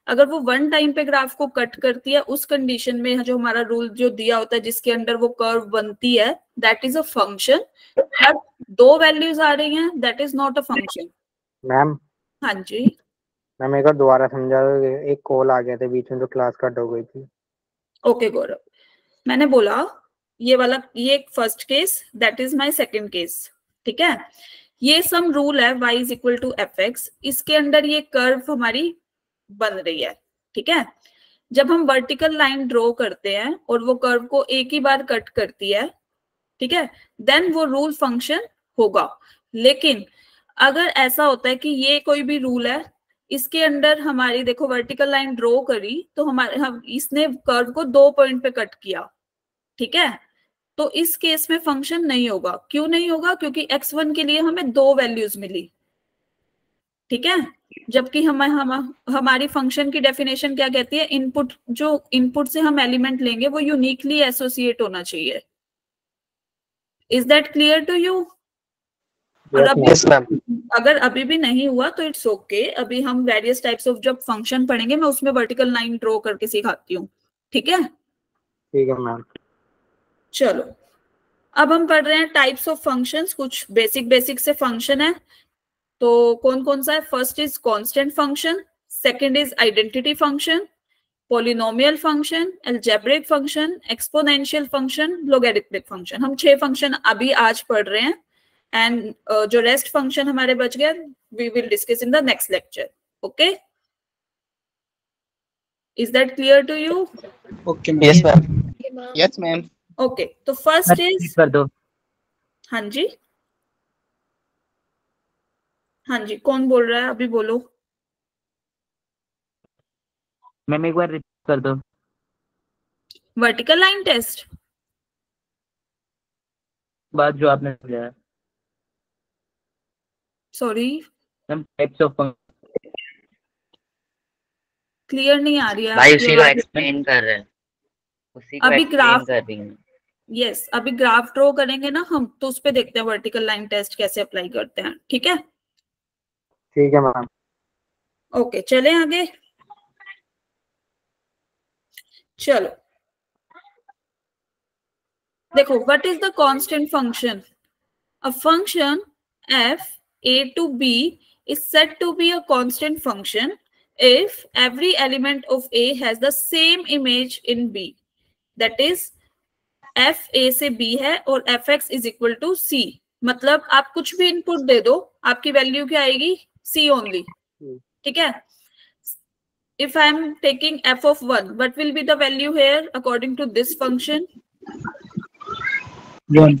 अगर वो वन टाइम पे ग्राफ को कट करती है, उस कंडीशन में जो हमारा रूल जो दिया होता है जिसके अंडर वो कर्व बनती है, that is a function. But दो वैल्यूज आ रही हैं, that is not a function. Ma'am, हाँ जी मैम एक बार दोबारा समझा दो, एक कॉल आ गया था बीच में तो क्लास कट हो गई थी। ओके गौरव, मैंने बोला ये वाला, ये first case, that is my second case, ठीक है? ये सम रूल है y is equal to F X, इसके अंडर ये कर्व हमारी बन रही है, ठीक है? जब हम वर्टिकल लाइन ड्रॉ करते हैं और वो कर्व को एक ही बार कट करती है, ठीक है, देन वो रूल फंक्शन होगा। लेकिन अगर ऐसा होता है कि ये कोई भी रूल है, इसके अंडर हमारी देखो वर्टिकल लाइन ड्रॉ करी तो हम इसने कर्व को दो पॉइंट पे कट किया, ठीक है? तो इस केस में फंक्शन नहीं होगा। क्यों नहीं होगा? क्योंकि x1 के लिए हमें दो वैल्यूज मिली, ठीक है? जबकि हमारी फंक्शन की डेफिनेशन क्या कहती है, इनपुट, जो इनपुट से हम एलिमेंट लेंगे वो यूनिकली एसोसिएट होना चाहिए। Is that clear to you? अगर अभी भी नहीं हुआ तो इट्स ओके, अभी हम वेरियस टाइप्स ऑफ जब फंक्शन पढ़ेंगे मैं उसमें वर्टिकल लाइन ड्रॉ करके सिखाती हूँ, ठीक है? ठीक है मैम। चलो अब हम पढ़ रहे हैं टाइप्स ऑफ फंक्शंस। कुछ बेसिक से फंक्शन है, तो कौन कौन सा है? First is constant function, second is identity function, polynomial function, algebraic function, exponential function, logarithmic function. हम 6 फंक्शन अभी आज पढ़ रहे हैं, एंड जो रेस्ट फंक्शन हमारे बच गया we will discuss in the next lecture, okay? Is that clear to you? Okay yes ma'am. Yes ma'am. Okay, तो फर्स्ट इज, कर दो। हाँ जी हाँ जी, कौन बोल रहा है? अभी बोलो। मैम एक बार रिपीट कर दो। वर्टिकल लाइन टेस्ट, बात जो आपने समझाया। Sorry ma'am types of clear नहीं आ रही है भाई आपकी उसी को आवाज। एक्सप्लेन कर रहे हैं, उसी को अभी एक्सप्लेन ग्राफ, कर रही हूँ। यस अभी ग्राफ ड्रॉ करेंगे ना हम, तो उस पे देखते हैं वर्टिकल लाइन टेस्ट कैसे अप्लाई करते हैं, ठीक है? ठीक है मैम। ओके चलें आगे। चलो देखो, what is the constant function? a function f a to b is said to be a constant function if every element of a has the same image in b. That is f a से b है और f x is equal to c. मतलब आप कुछ भी input दे दो, आपकी value क्या आएगी? c only. ठीक है. If I am taking f of 1, what will be the value here according to this function? 1.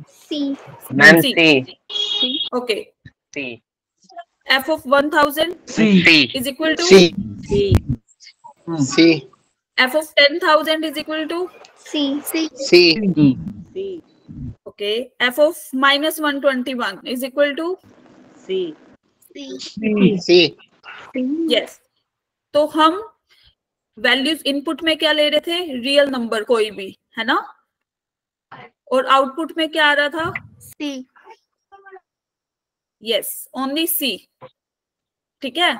C. Ma'am C. C. Okay. C. F of 1000 C. is equal to C. C. F of 10,000 is equal to C. C. C. okay. F of minus 121 is equal to C. C. yes. तो हम values input में क्या ले रहे थे? Real number कोई भी, है ना? और आउटपुट में क्या आ रहा था? C. Yes, only C. ठीक है.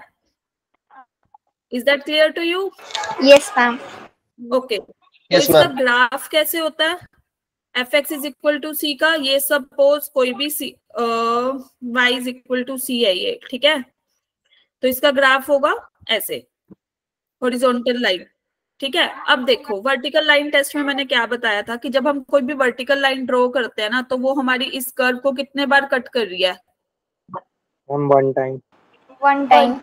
Is that clear to you? Yes, ma'am. Okay. तो Yes, इसका ma'am. ग्राफ कैसे होता है? F x is equal to C का, ये सपोज कोई भी C y is equal to C है ये. ठीक है. तो इसका ग्राफ होगा ऐसे, हॉरिजॉन्टल लाइन. ठीक है. अब देखो, वर्टिकल लाइन टेस्ट में मैंने क्या बताया था कि जब हम कोई भी वर्टिकल लाइन ड्रॉ करते हैं ना, तो वो हमारी इस कर्व को कितने बार कट कर रही है? One time. One time.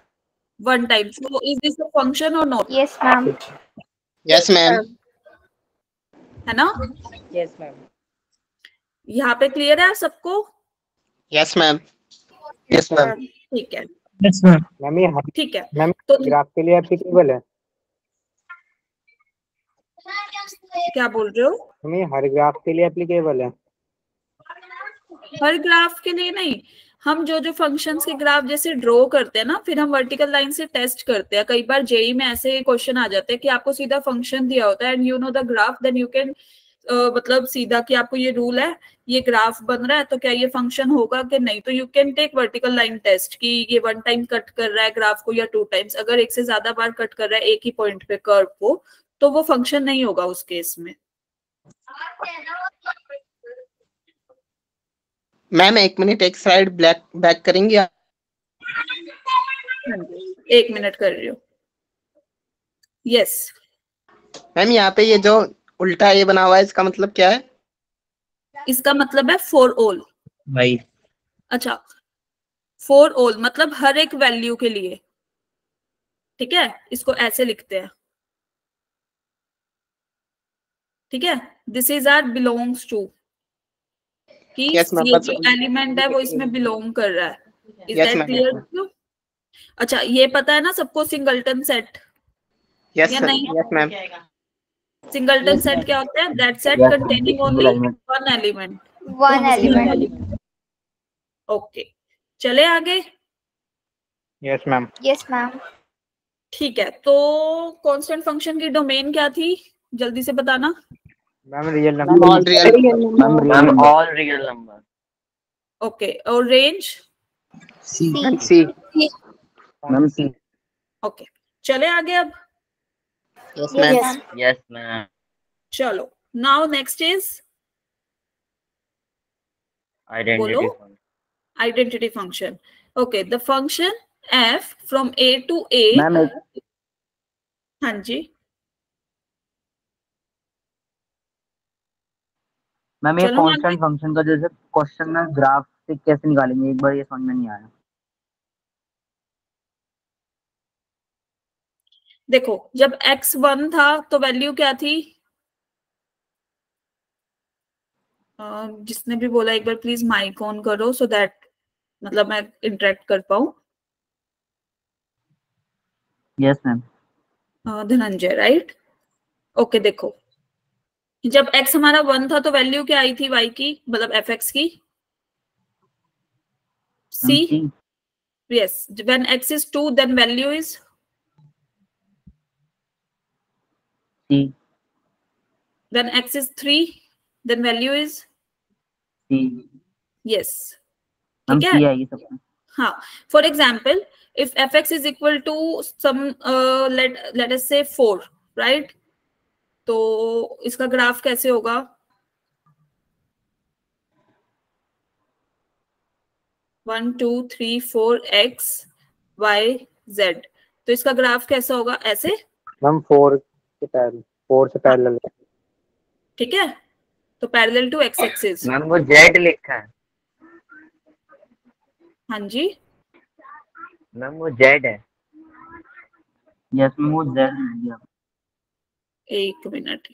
One time. So is this a function और not? Yes, ma'am. Yes, ma'am. है ना? Yes, ma'am. यहाँ पे क्लियर है सबको? Yes, ma'am. Yes, ma'am. ठीक है. Yes, ma'am. मैम ये हर ठीक है. मैम तो ग्राफ के लिए एप्लीकेबल है? क्या बोल रहे हो? मैम ये हर ग्राफ के लिए एप्लीकेबल है? हर ग्राफ के लिए नहीं. हम जो जो फंक्शंस के ग्राफ जैसे ड्रॉ करते हैं ना, फिर हम वर्टिकल लाइन से टेस्ट करते हैं. कई बार जेई में ऐसे क्वेश्चन आ जाते हैं कि आपको सीधा फंक्शन दिया होता है and you know the graph, then you can मतलब सीधा कि आपको ये रूल है, ये ग्राफ बन रहा है, तो क्या ये फंक्शन होगा कि नहीं. तो you can take vertical line test कि ये वन टाइम कट कर रहा है ग्राफ को या 2 टाइम्स. अगर एक से ज्यादा बार कट कर रहा है एक ही पॉइंट पे कर्व को, तो वो फंक्शन नहीं होगा उस केस में. मैम 1 मिनट एक स्लाइड ब्लैक बैक करेंगे आप? 1 मिनट कर रही हो. यस. मैम यहाँ पे ये जो उल्टा ए बना हुआ है इसका मतलब क्या है? इसका मतलब है फॉर ऑल. भाई अच्छा, फॉर ऑल मतलब हर एक वैल्यू के लिए. ठीक है. इसको ऐसे लिखते हैं. ठीक है. This is R belongs to, कि Yes, ma'am, ये but- जो एलिमेंट है वो इसमें बिलोंग कर रहा है. Is Yes, that ma'am. Clear to you? अच्छा, ये पता है ना सबको सिंगलटन सेट? यस या सर. नहीं? Yes ma'am. सिंगलटन सेट क्या होता है? That set containing only one element. One element. Okay. चले आगे. Yes ma'am. Yes, ma'am. ठीक है. तो कांस्टेंट फंक्शन की डोमेन क्या थी? जल्दी से बताना. Ma'am real ma'am number. All real. Ma'am all real number. Okay. और रेंज? C. सी. Ma'am, C. ओके. चले आगे अब. Yes ma'am. Yes. Yes ma'am. चलो. नाउ नेक्स्ट इज आइडेंटिटी बोलो. Function. identity function. Okay, the function f from a to a. Ma'am, हाँ जी. Ma'am ये चलो आगे. कांस्टेंट फंक्शन का जैसे क्वेश्चन में ग्राफ से कैसे निकालेंगे, एक बार ये समझ में नहीं आया. देखो, जब x 1 था तो वैल्यू क्या थी? जिसने भी बोला एक बार प्लीज माइक ऑन करो सो दैट मतलब मैं इंटरेक्ट कर पाऊं. Yes ma'am. Dhananjay, right? Okay. देखो, जब x हमारा 1 था तो वैल्यू क्या आई थी y की, मतलब fx की? c. Yes. When x is 2 then value is C. when x is 3 then value is C. yes. Ma'am ठीक C है. है ये सब. हाँ. For example if fx is equal to some let us say 4, right? तो इसका graph कैसे होगा? 1 2 3 4 x y z। तो इसका ग्राफ कैसा होगा? ऐसे। मैम 4 से पैरेलल। ठीक है, तो parallel to X axis. Ma'am वो जेड लिखा है। हाँ जी, मैम वो जेड है। यस मैम वो जेड। एक मिनट।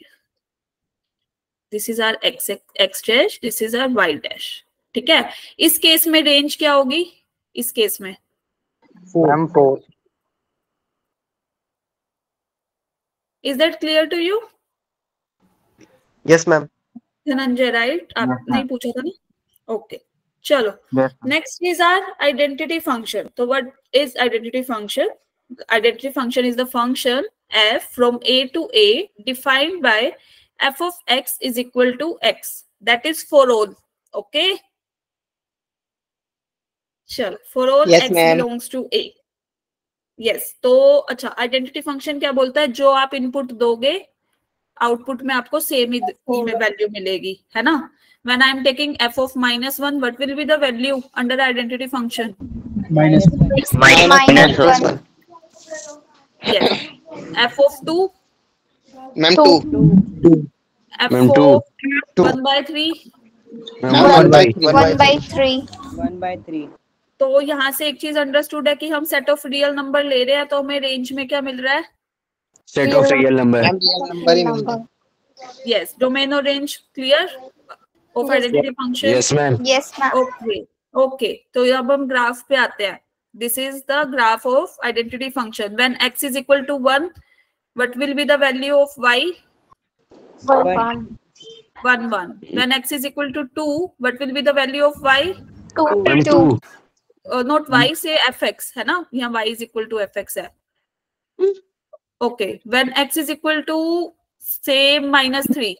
This is are X X dash, this is R Y dash. ठीक है, इस केस में रेंज क्या होगी? इस केस में ma'am 4। Is that clear to you? Yes ma'am. Dhananjay, right? आपने ही पूछा था ना? ओके, चलो। Next is our identity function. तो what is identity function? Identity function is the function f from a to a defined by f of x is equal to x. That is for all. Okay. चलो, for all Yes, x ma'am. belongs to a. Yes. तो अच्छा, identity function क्या बोलता है? जो आप input दोगे output में आपको सेम ही वैल्यू मिलेगी, है ना? When I am taking f of -1, what will be the value under identity function? -1। Yes. f of 2? Ma'am 2। f Ma'am, of two. 1/3? 1/3. 1/3। तो यहाँ से एक चीज अंडरस्टूड है कि हम सेट ऑफ रियल नंबर ले रहे हैं, तो हमें रेंज में क्या मिल रहा है? Set of real number. Number ही मिल गया। यस, डोमेन और range clear of identity function? Yes ma'am. Yes, ma'am. Okay okay, तो अब हम ग्राफ पे आते हैं। This is the graph of identity function. When x is equal to 1, what will be the value of y? 1. 1 1. When x is equal to 2, what will be the value of y? 2. Not y, say fx, है ना? यहाँ y is equal to fx है। Okay, when x is equal to say -3.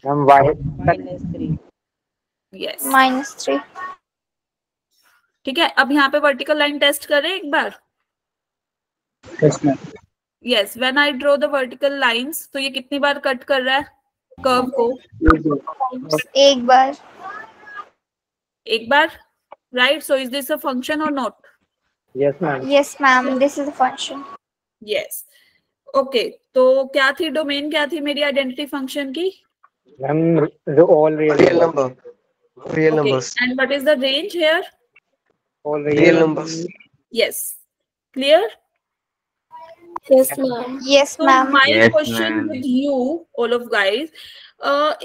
Ma'am y -3। Yes. -3. ठीक है, अब यहाँ पे vertical line test करें एक बार। Yes, when I draw the vertical lines, तो ये कितनी बार कट कर रहा है कर्व को? एक बार. एक बार, right? So is this a function और not? Yes ma'am. Yes, ma'am. This is a function. यस। ओके, तो क्या थी डोमेन, क्या थी मेरी आइडेंटिटी फंक्शन की? Ma'am all real number. Real Okay, numbers. and what is the range here? All real numbers. Yes, clear? Yes, ma'am. Yes, So ma'am. my Yes, question ma'am. with you, all of guys,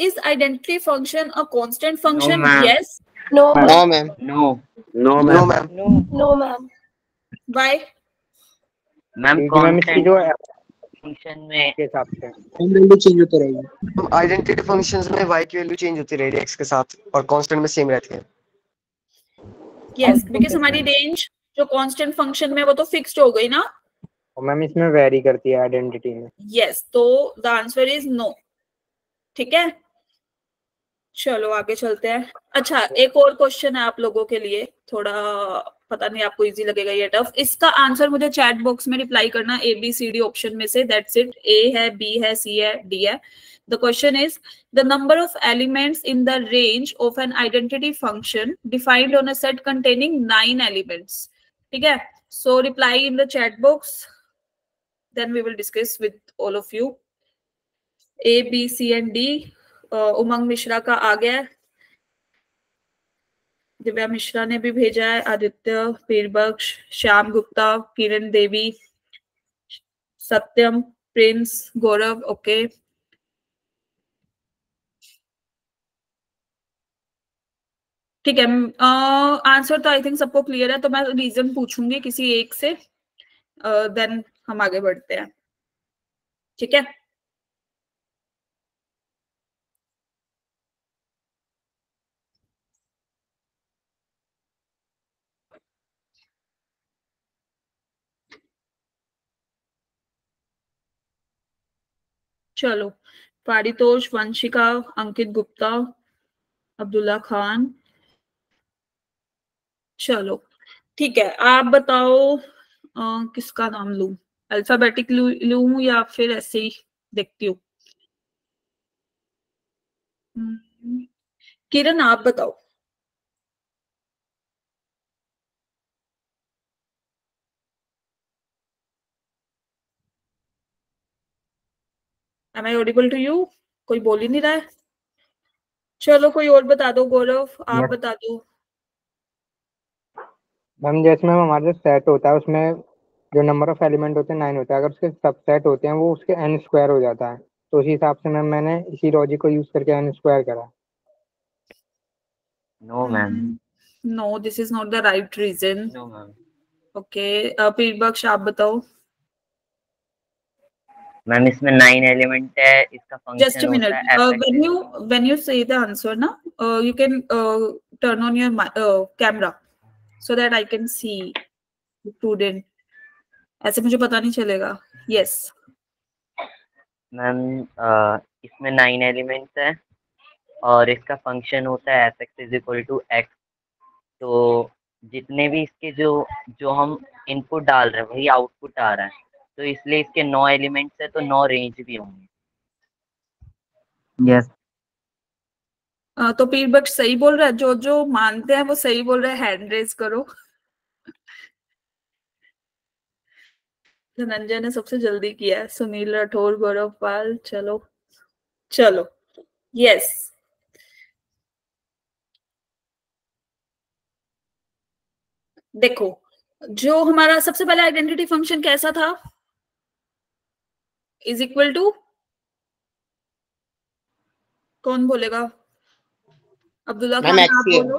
is identity function a constant function? ma'am. Yes. No, no ma'am. No no ma'am. No, ma'am. Why? Ma'am क्योंकि ma'am इसकी जो function में के हिसाब से value change होती रहेगी। Identity functions में y की वैल्यू चेंज होती रहेगी x के साथ और कांस्टेंट में सेम रहती है। Yes, because हमारी रेंज जो कांस्टेंट फंक्शन में वो तो फिक्स्ड हो गई ना? और मैम इसमें वेरी करती है आइडेंटिटी में। Yes, तो द आंसर इज नो। ठीक है, चलो आगे चलते हैं। अच्छा, एक और क्वेश्चन है आप लोगों के लिए, थोड़ा पता नहीं आपको इजी लगेगा ये टफ। इसका आंसर मुझे चैट बॉक्स में रिप्लाई करना, ABCD ऑप्शन में से, दैट्स इट। A है, B है, C है, D है। The question is the number of elements in the range of an identity function defined on a set containing 9 elements. ठीक है, so reply in the chat box, then we will discuss with all of you. A, B, C and D। Umang Mishra का आ गया है, दिव्या मिश्रा ने भी भेजा है, आदित्य, वीरबक्श, श्याम गुप्ता, किरण देवी, सत्यम, प्रिंस, गौरव। ओके, ठीक है। आंसर तो आई थिंक सबको क्लियर है, तो मैं रीजन पूछूंगी किसी एक से, देन हम आगे बढ़ते हैं। ठीक है, चलो। पारितोष, वंशिका, अंकित गुप्ता, अब्दुल्ला खान। चलो ठीक है, आप बताओ किसका नाम लूं? अल्फाबेटिक लूं या फिर ऐसे ही देखती हूँ? किरण, आप बताओ। Am I audible to you? कोई बोल ही नहीं रहा है। चलो कोई और बता दो। गौरव आप Yes. बता दो। मैम जैसे मैम हमारे सेट होता है उसमें जो नंबर ऑफ एलिमेंट होते हैं 9 होता है, अगर उसके सबसेट होते हैं वो उसके n स्क्वायर हो जाता है, तो उसी हिसाब से मैम मैंने इसी लॉजिक को यूज करके n स्क्वायर करा। No ma'am. No, this is not the right reason. No ma'am. Okay, Pirbakhsh आप बताओ। मैम इसमें 9 एलिमेंट है, इसका Just फंक्शन a minute. होता है fx। When you say the answer, na, you can turn on your camera so that I can see the student. ऐसे मुझे पता नहीं चलेगा। Yes. मैम इसमें 9 एलिमेंट्स है और इसका फंक्शन होता है fx is equal to X. तो जितने भी इसके जो हम इनपुट डाल रहे हैं वही आउटपुट आ रहा है, तो इसलिए इसके 9 एलिमेंट्स है तो 9 रेंज भी होंगे। Yes. तो पीरबख्श सही बोल रहा है। जो जो मानते हैं वो सही बोल रहे हैं, हैंड रेज करो। धनंजय ने सबसे जल्दी किया है। सुनील राठौर, गौरव पाल। चलो चलो। यस। देखो, जो हमारा सबसे पहला आइडेंटिटी फंक्शन कैसा था? इज इक्वल टू, कौन बोलेगा? अब्दुल्ला खान आप बोलो।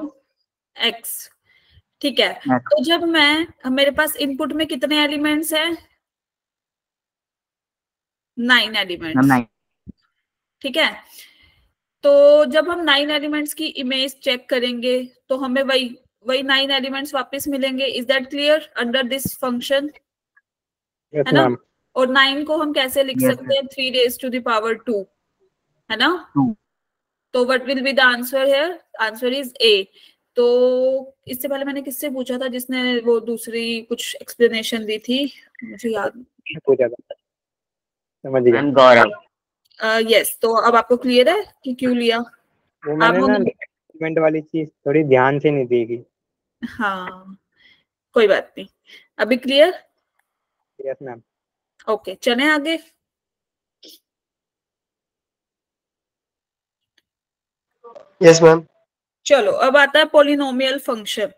एक्स। ठीक है। तो जब मेरे पास इनपुट में कितने एलिमेंट्स हैं? 9 एलिमेंट्स। ठीक है। तो जब हम 9 एलिमेंट्स की इमेज चेक करेंगे तो हमें वही 9 एलिमेंट्स वापस मिलेंगे। Is that clear under this function? है ना? और 9 को हम कैसे लिख सकते हैं? 3 raised to the power 2, है ना? तो what will be the answer here? Answer is a. तो इससे पहले मैंने किससे पूछा था जिसने वो दूसरी कुछ एक्सप्लेनेशन दी थी? मुझे याद पूछा था, समझ गया। गौरव। यस। तो अब आपको क्लियर है कि क्यों लिया? वो मैंने ना एलिमेंट वाली चीज थोड़ी ध्यान से नहीं देखी। हाँ, कोई बात नहीं। अभी क्लियर? Yes ma'am. ओके, चलें आगे। Yes ma'am. चलो, अब आता है पॉलिनोमियल फंक्शन।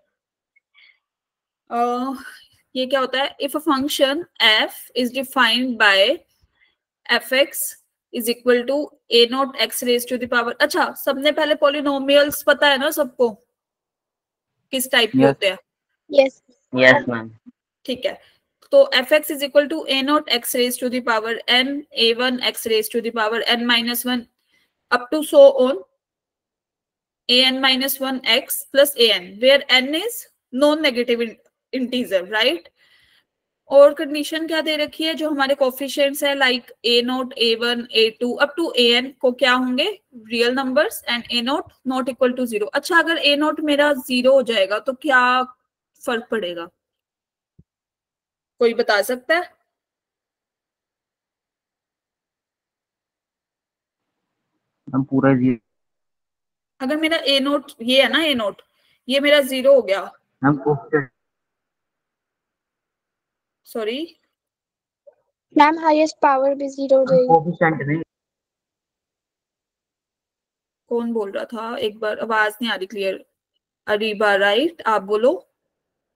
ये क्या होता है? If a function f is defined by fx is equal to a naught x raise to the power. अच्छा, सबने पहले पॉलिनोमियल्स पता है ना सबको किस टाइप के होते हैं? Yes yes ma'am. ठीक है। तो fx is equal to a naught x raise to the power n, a1 x raise to the power n minus 1 up to so on an minus 1 x plus an, where n is non-negative integer, right? और condition क्या दे रखी है? जो हमारे coefficients है like a naught, a1, a2 up to an को क्या होंगे? Real numbers. And a naught not equal to 0। अच्छा, अगर a नोट मेरा 0 हो जाएगा तो क्या फर्क पड़ेगा? कोई बता सकता है? हम पूरा 0। अगर मेरा a नोट ये है ना, a नोट ये मेरा 0 हो गया। हम coefficient sorry ma'am, highest power भी 0 हो जाएगी। कोफिशिएंट नहीं। कौन बोल रहा था? एक बार आवाज नहीं आ रही क्लियर। अरीबा, राइट? आप बोलो।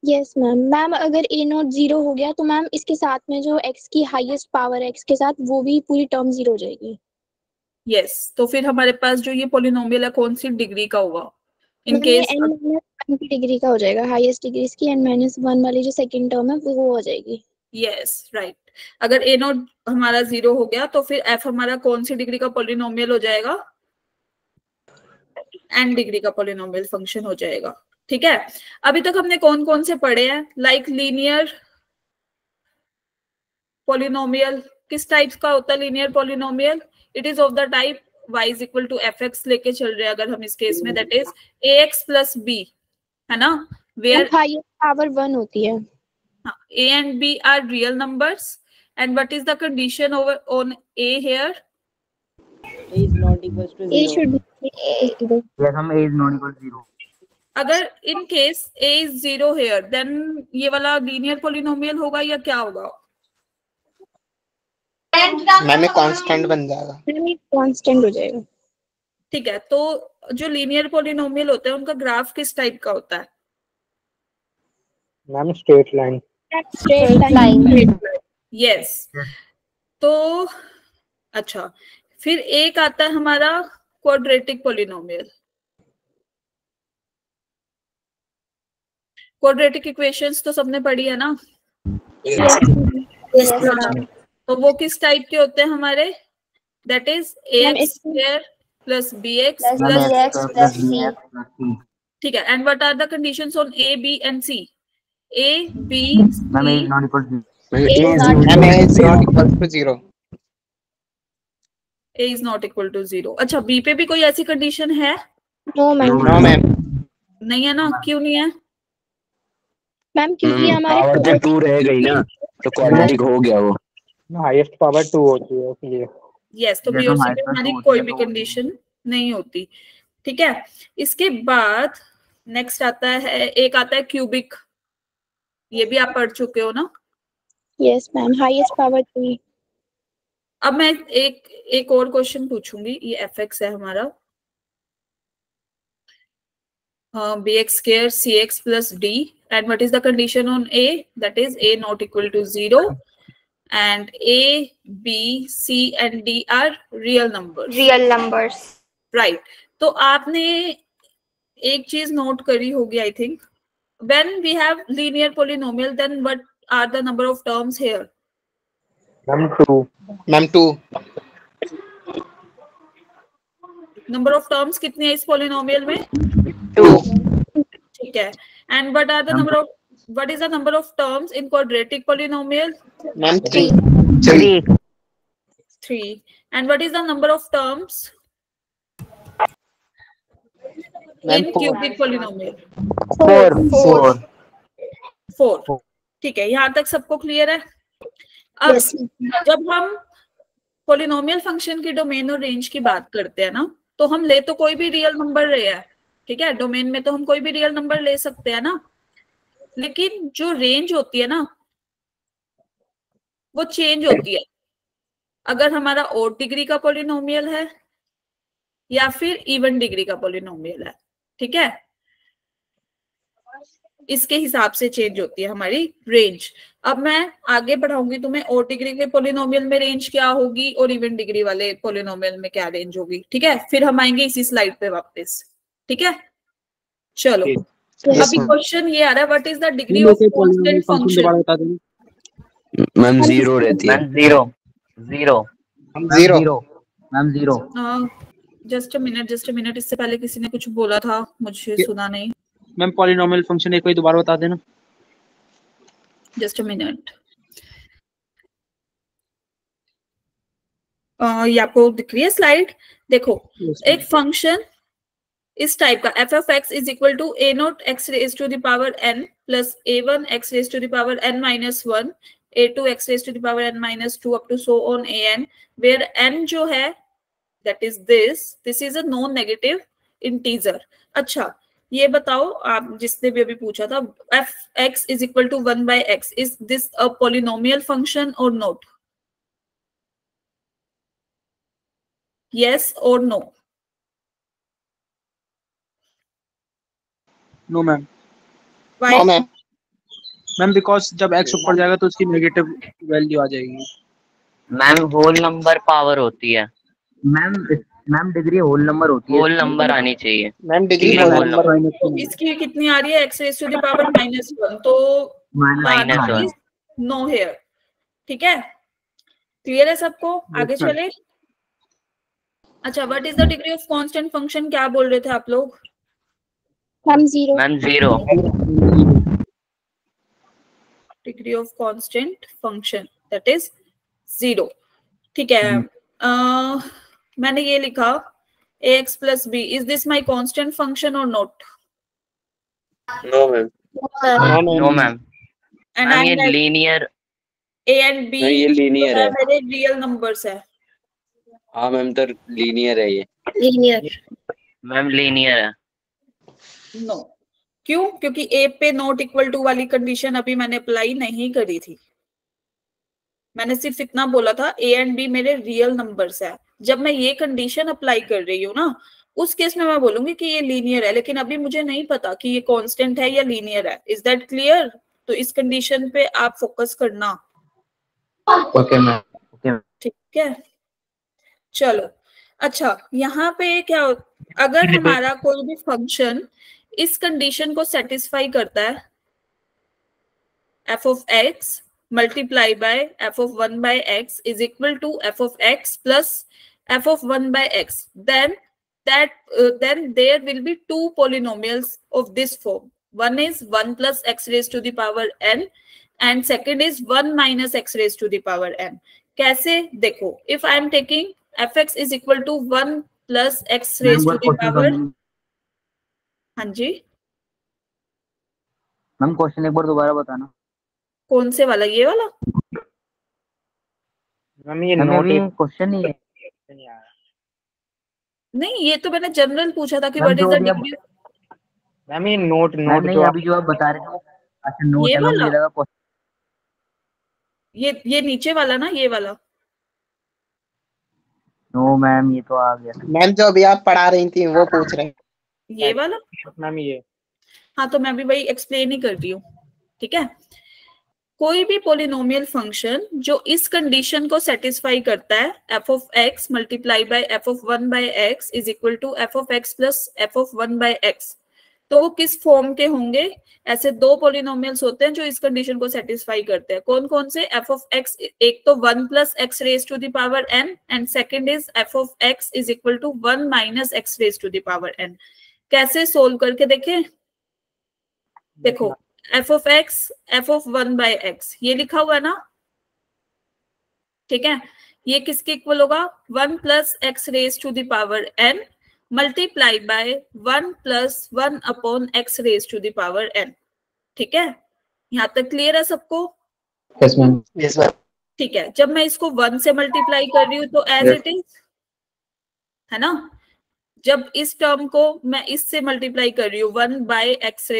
Yes ma'am. मैम अगर a नोट 0 हो गया तो मैम इसके साथ में जो x की हाईएस्ट पावर है x के साथ, वो भी पूरी टर्म 0 हो जाएगी। यस। तो फिर हमारे पास जो ये पॉलिनोमियल है कौन सी डिग्री का होगा? इन केस n-1 की डिग्री का हो जाएगा। हाईएस्ट डिग्री इसकी n-1 वाली जो सेकंड टर्म है वो हो जाएगी। Yes, right. अगर a नोट हमारा 0 हो गया तो फिर f हमारा कौन सी डिग्री का पॉलिनोमियल हो जाएगा? n डिग्री का पॉलिनोमियल फंक्शन हो जाएगा। ठीक है। अभी तक हमने कौन कौन से पढ़े हैं? Like linear polynomial. किस टाइप का होता है linear polynomial? It is of the type y is equal to fx लेके चल रहे हैं अगर हम इस केस में, that is ax plus b, है ना? वेयर हाईएस्ट पावर 1 होती है। a and b are real numbers, and what is the condition over on a here? A is not equals to 0. a should be yes हम a is not equal to 0। अगर in case a is 0 here, then ये वाला linear polynomial होगा या क्या होगा? Ma'am ये constant बन जाएगा। मैम ये कांस्टेंट हो जाएगा। ठीक है, तो जो लीनियर पॉलिनोमियल होते हैं उनका ग्राफ किस टाइप का होता है? Ma'am straight line. Straight line. Yes. तो अच्छा, फिर एक आता है हमारा क्वाड्रेटिक पॉलिनोमियल। क्वाड्रेटिक इक्वेशंस तो सबने पढ़ी है ना? तो वो किस टाइप के होते हैं हमारे? That is ax square plus bx plus C। ठीक है। And what are the conditions on a b and c? a b ma'am c is not equal to ma'am A is not equal to 0। a is not equal to 0। अच्छा, b पे भी कोई ऐसी condition है? No ma'am. No ma'am. नहीं है ना? क्यों नहीं है? मैम क्योंकि हमारे पावर तो 2 रह गई ना, तो क्वाड्रेटिक हो गया वो। हाईएस्ट पावर 2 होती है इसलिए। यस, तो बी और सी पे हमारी कोई भी कंडीशन नहीं होती। ठीक है। इसके बाद नेक्स्ट आता है, एक आता है क्यूबिक। ये भी आप पढ़ चुके हो ना? Yes ma'am, highest power 3। अब मैं एक और क्वेश्चन पूछूंगी। ये fx है हमारा, bx square cx plus d, and what is the condition on a? That is a not equal to 0, and a, b, c and d are real numbers. Right. तो आपने एक चीज नोट करी होगी, I think. When we have linear polynomial, then what are the number of terms here? Ma'am 2। Ma'am 2। Number of terms कितनी है इस polynomial में? 2। ठीक है। And what are the number of, what is the number of terms in quadratic polynomial? Ma'am 3। 3। And what is the number of terms in cubic polynomial? 4। ठीक है, यहाँ तक सबको क्लियर है? अब जब हम पॉलिनोमियल फंक्शन की डोमेन और रेंज की बात करते हैं ना, तो हम ले तो कोई भी रियल नंबर रहे हैं। ठीक है, डोमेन में तो हम कोई भी रियल नंबर ले सकते हैं ना, लेकिन जो रेंज होती है ना, वो चेंज होती है अगर हमारा ऑड डिग्री का पॉलिनोमियल है या फिर इवन डिग्री का पॉलिनोमियल है। ठीक है, इसके हिसाब से चेंज होती है हमारी रेंज। अब मैं आगे बढ़ाऊंगी तुम्हें, ऑड डिग्री के पॉलिनोमियल में रेंज क्या होगी और इवन डिग्री वाले पॉलिनोमियल में क्या रेंज होगी। ठीक है, फिर हम आएंगे इसी स्लाइड पे वापस। ठीक है, चलो। अभी क्वेश्चन ये आ रहा है, what is the degree of constant function? Ma'am 0 रहती है। मैम 0। जस्ट अ मिनट, इससे पहले किसी ने कुछ बोला था, मुझे सुना नहीं। मैम पॉलिनोमियल फंक्शन एक बार दोबारा बता देना। Just a minute. ये आपको दिख रही है स्लाइड? देखो, एक फंक्शन इस टाइप का f of x is equal to a0 x raised to the power n plus a1 x raised to the power n minus 1, a2 x raised to the power n minus 2 up to so on an, where n जो है that is this is a non negative integer। अच्छा, ये बताओ आप जिसने भी अभी पूछा था, f x is equal to 1 by x, is this a polynomial function or not? Yes or no? No ma'am. Why? No ma'am. Ma'am because जब x ऊपर जाएगा तो उसकी नेगेटिव वैल्यू आ जाएगी। मैम होल नंबर पावर होती है। Ma'am degree whole number होती है। होल नंबर आनी चाहिए। Ma'am degree whole number. तो इसकी कितनी आ रही है? x raised to the power -1, तो -1 नो हेयर। ठीक है, क्लियर है सबको? आगे चले। अच्छा, what is the degree of constant function? क्या बोल रहे थे आप लोग? Ma'am 0। Ma'am 0। Degree of constant function that is 0। ठीक है, मैंने ये लिखा ax plus b, is this my constant function or not? No ma'am. No ma'am. And ma'am I'm ये like linear. a and b ये लीनियर है। मेरे real numbers है। हाँ मैम, तो लीनियर है ये। लीनियर। मैम लीनियर है। नो। क्यों? क्योंकि a पे नॉट इक्वल टू वाली कंडीशन अभी मैंने अप्लाई नहीं करी थी। मैंने सिर्फ इतना बोला था ए एंड बी मेरे रियल नंबर्स है। जब मैं ये कंडीशन अप्लाई कर रही हूँ ना, उस केस में मैं बोलूंगी कि ये लीनियर है, लेकिन अभी मुझे नहीं पता कि ये कांस्टेंट है या लीनियर है। Is that clear? तो इस कंडीशन पे आप फोकस करना। Okay ma'am. ठीक है, चलो। अच्छा, यहाँ पे क्या अगर हमारा कोई भी फंक्शन इस कंडीशन को सेटिस्फाई करता है, f of x multiply by f of 1 by x is equal to f of x plus f of 1 by x, then there will be two polynomials of this form. One is 1 plus x raised to the power n and second is 1 minus x raised to the power n. कैसे? देखो, if I am taking fx is equal to 1 plus x raised to the power, हाँ जी ma'am question एक बार दोबारा बताना। कौन से वाला? ये वाला? मैम ये नोट क्वेश्चन ही है नहीं, ये तो मैंने जनरल पूछा था कि what is the degree. Ma'am ये नोट नहीं, अभी जो आप बता रहे थे, अच्छा नोट ये है मैम, ये लगा क्वेश्चन। ये नीचे वाला ना, ये वाला? नो मैम, ये तो आ गया। मैम जो अभी आप पढ़ा रही थी वो पूछ रहे हैं। ये वाला? मैम ये, हाँ तो मैं भी वही एक्सप्लेन ही कर रही हूँ। ठीक है, कोई भी पोलिनोमियल फंक्शन जो इस कंडीशन को सेटिस्फाई करता है, f of x multiply by f of 1 by x is equal to f of x plus f of 1 by x, तो वो किस फॉर्म के होंगे? ऐसे दो पोलिनोमियल्स होते हैं जो इस कंडीशन को सेटिस्फाई करते हैं। कौन कौन से? f of x, एक तो 1 plus x raise to the power n and second is f of x is equal to 1 minus x raise to the power n। कैसे सोल्व करके देखें? देखो, f of x f of 1 by x ये लिखा हुआ है ना, ठीक है। ये किसके इक्वल होगा? 1 plus x raise to the power n multiply by 1 plus 1 upon x raise to the power n। ठीक है, यहाँ तक क्लियर है सबको? Yes ma'am. Yes ma'am. ठीक है, जब मैं इसको 1 से मल्टीप्लाई कर रही हूँ तो एज इट इज है ना। जब इस टर्म को मैं इससे मल्टीप्लाई कर रही हूँ 1 बाय x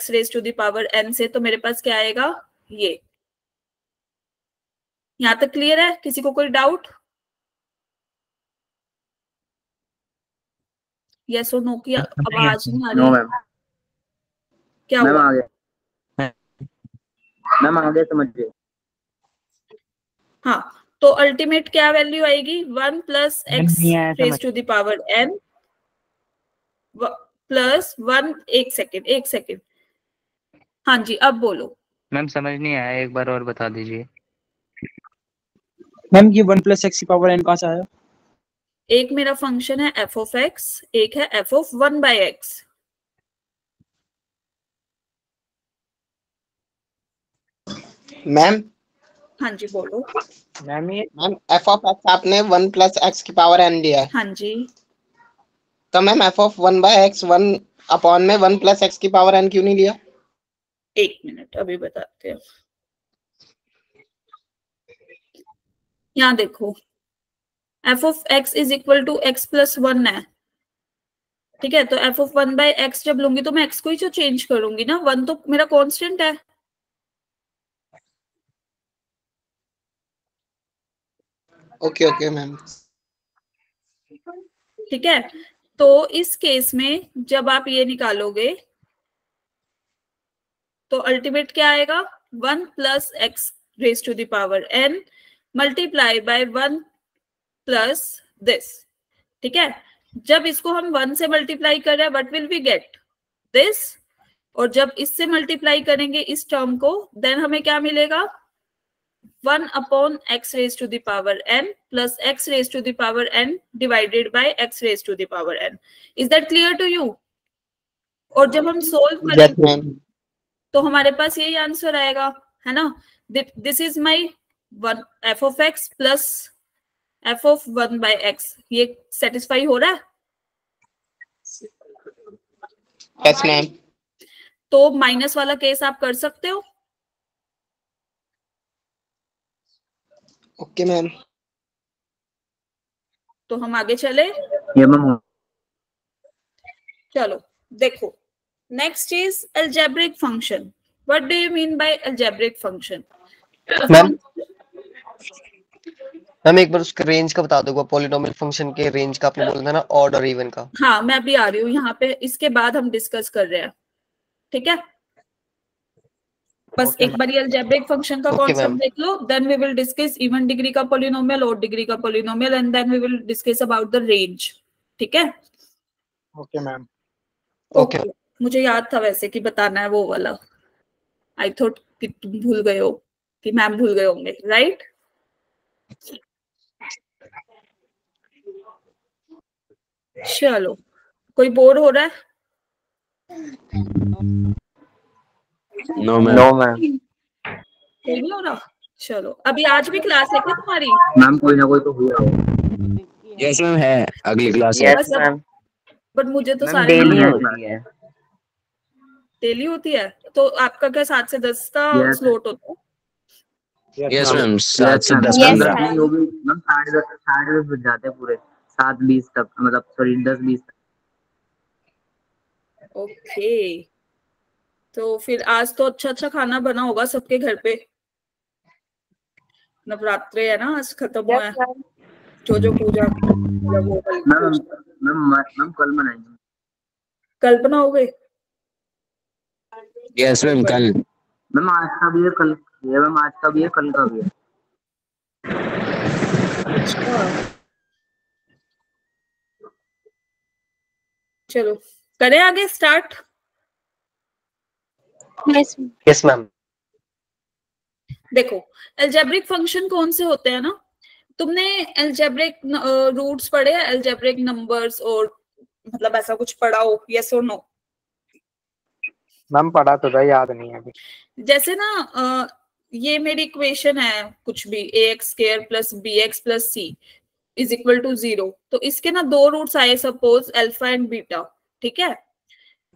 raise to the power n से, तो मेरे पास क्या आएगा? ये। यहाँ तक क्लियर है? किसी को कोई डाउट? यस और नो की आवाज नहीं आ रही। No ma'am. क्या मैम हुआ? आ गया, मैम आ गया, समझ गए। हाँ, तो अल्टीमेट क्या वैल्यू आएगी? 1 plus x raise to the power n plus 1। एक सेकेंड। हाँ जी, अब बोलो। मैम समझ नहीं आया, एक बार और बता दीजिए। मैम ये 1 प्लस एक्स की पावर n कहाँ से आया? एक मेरा फंक्शन है f of x, एक है f of 1 by x। Ma'am हाँ जी बोलो। मैम ये f ऑफ x आपने 1 प्लस x की पावर n दिया है। हाँ जी, तो मैम f ऑफ 1 बाय x 1 अपॉन में 1 प्लस x की पावर n क्यों नहीं लिया? एक मिनट अभी बताते हैं। यहाँ देखो, f of x is equal to x plus 1 है, ठीक है। तो f of 1 बाय x जब लूंगी तो मैं x को ही जो चेंज करूंगी ना, 1 तो मेरा कांस्टेंट है। Okay ma'am. ठीक है, तो इस केस में जब आप ये निकालोगे तो अल्टीमेट क्या आएगा? 1 plus x raise to the power n multiply by 1 plus this. ठीक है, जब इसको हम 1 से मल्टीप्लाई कर रहे हैं, what will we get? This. और जब इससे मल्टीप्लाई करेंगे इस टर्म को, देन हमें क्या मिलेगा? 1 upon x raise to the power n plus x raise to the power n divided by x raise to the power n। Is that clear to you? और जब हम सोल्व करेंगे तो हमारे पास यही आंसर आएगा, है ना। This is my f of x plus f of 1 by x। ये सेटिस्फाई हो रहा है? Yes ma'am. तो माइनस वाला केस आप कर सकते हो। Okay ma'am. तो हम आगे चले। चलो देखो, next is algebraic function. What do you mean bye algebraic function? Ma'am ma'am एक बार उसके रेंज का बता दो, पॉलिनोमियल फंक्शन के रेंज का आपने बोला था ना, ऑड और इवन का। हाँ मैं अभी आ रही हूँ यहाँ पे, इसके बाद हम डिस्कस कर रहे हैं, ठीक है। बस एक बार अलजेब्रिक फंक्शन का कॉन्सेप्ट देख लो, then we will discuss even degree का पॉलिनोमियल, ऑड डिग्री का polynomial, and then we will discuss about the range, ठीक है। Okay ma'am. ओके, मुझे याद था वैसे कि बताना है वो वाला, आई थॉट कि तुम भूल गए हो, कि मैम भूल गए होंगे, राइट। चलो, कोई बोर हो रहा है? No ma'am. No ma'am. कोई नहीं हो रहा? चलो, अभी आज भी क्लास है क्या तुम्हारी? मैम कोई ना कोई तो हुआ होगा। यस मैम है, अगली क्लास है। Yes ma'am. बट मुझे तो मैम सारे डेली होती है। डेली होती है, तो आपका क्या 7 से 10 का स्लॉट होता है? यस मैम, 7 से 10-15। नहीं होगी मैम, 10:30 बज जाते हैं पूरे 7:20 तक, मतलब सॉरी 10:20 तक। ओके, तो फिर आज तो अच्छा अच्छा खाना बना होगा सबके घर पे, नवरात्रे है ना, आज खत्म हुआ है, जो पूजा मैम कल बनाएंगे। कल बनाओगे? यस मैम कल। मैम आज का भी है, कल ये मैम आज का भी है, कल का भी है। अच्छा, चलो करें आगे स्टार्ट। Yes ma'am. देखो, अलजेब्रिक फंक्शन कौन से होते हैं ना, तुमने अलजेब्रिक रूट्स पढ़े हैं, अलजेब्रिक नंबर्स, और मतलब ऐसा कुछ पढ़ा हो, यस और नो? मैम पढ़ा तो था, याद नहीं है अभी। जैसे ना ये मेरी इक्वेशन है, कुछ भी ax square plus bx plus c is equal to 0, तो इसके ना 2 रूट्स आए, सपोज अल्फा एंड बीटा, ठीक है।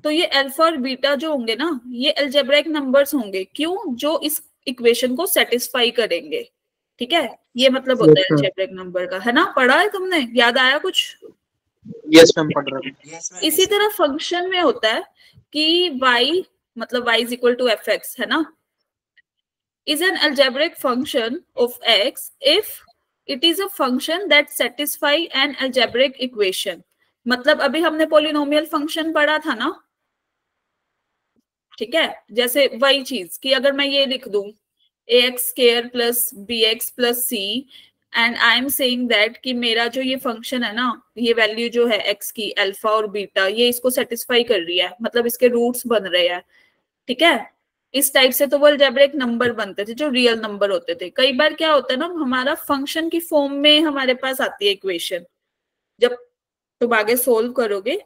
तो ये अल्फा और बीटा जो होंगे ना, ये अलजेब्रिक नंबर्स होंगे, क्यों? जो इस इक्वेशन को सेटिस्फाई करेंगे, ठीक है। ये मतलब होता है अलजेब्रिक नंबर का, है ना, पढ़ा है तुमने, याद आया कुछ? यस मैम पढ़ रहा हूँ। इसी तरह फंक्शन में होता है कि y मतलब y is equal to F X, है ना, is an algebraic function of x if it is a function that satisfy an algebraic equation। मतलब अभी हमने पोलिनोमियल फंक्शन पढ़ा था ना, ठीक है। जैसे वही चीज कि अगर मैं ये लिख दूं ax square plus bx plus c, and I am saying that कि मेरा जो ये फंक्शन है ना, ये वैल्यू जो है x की, अल्फा और बीटा, ये इसको सेटिस्फाई कर रही है, मतलब इसके रूट्स बन रहे हैं, ठीक है। इस टाइप से तो वो अलजेब्रिक नंबर बनते थे, जो रियल नंबर होते थे। कई बार क्या होता है ना, हमारा फंक्शन की फॉर्म में हमारे पास आती है इक्वेशन, जब तुम आगे सोल्व करोगे,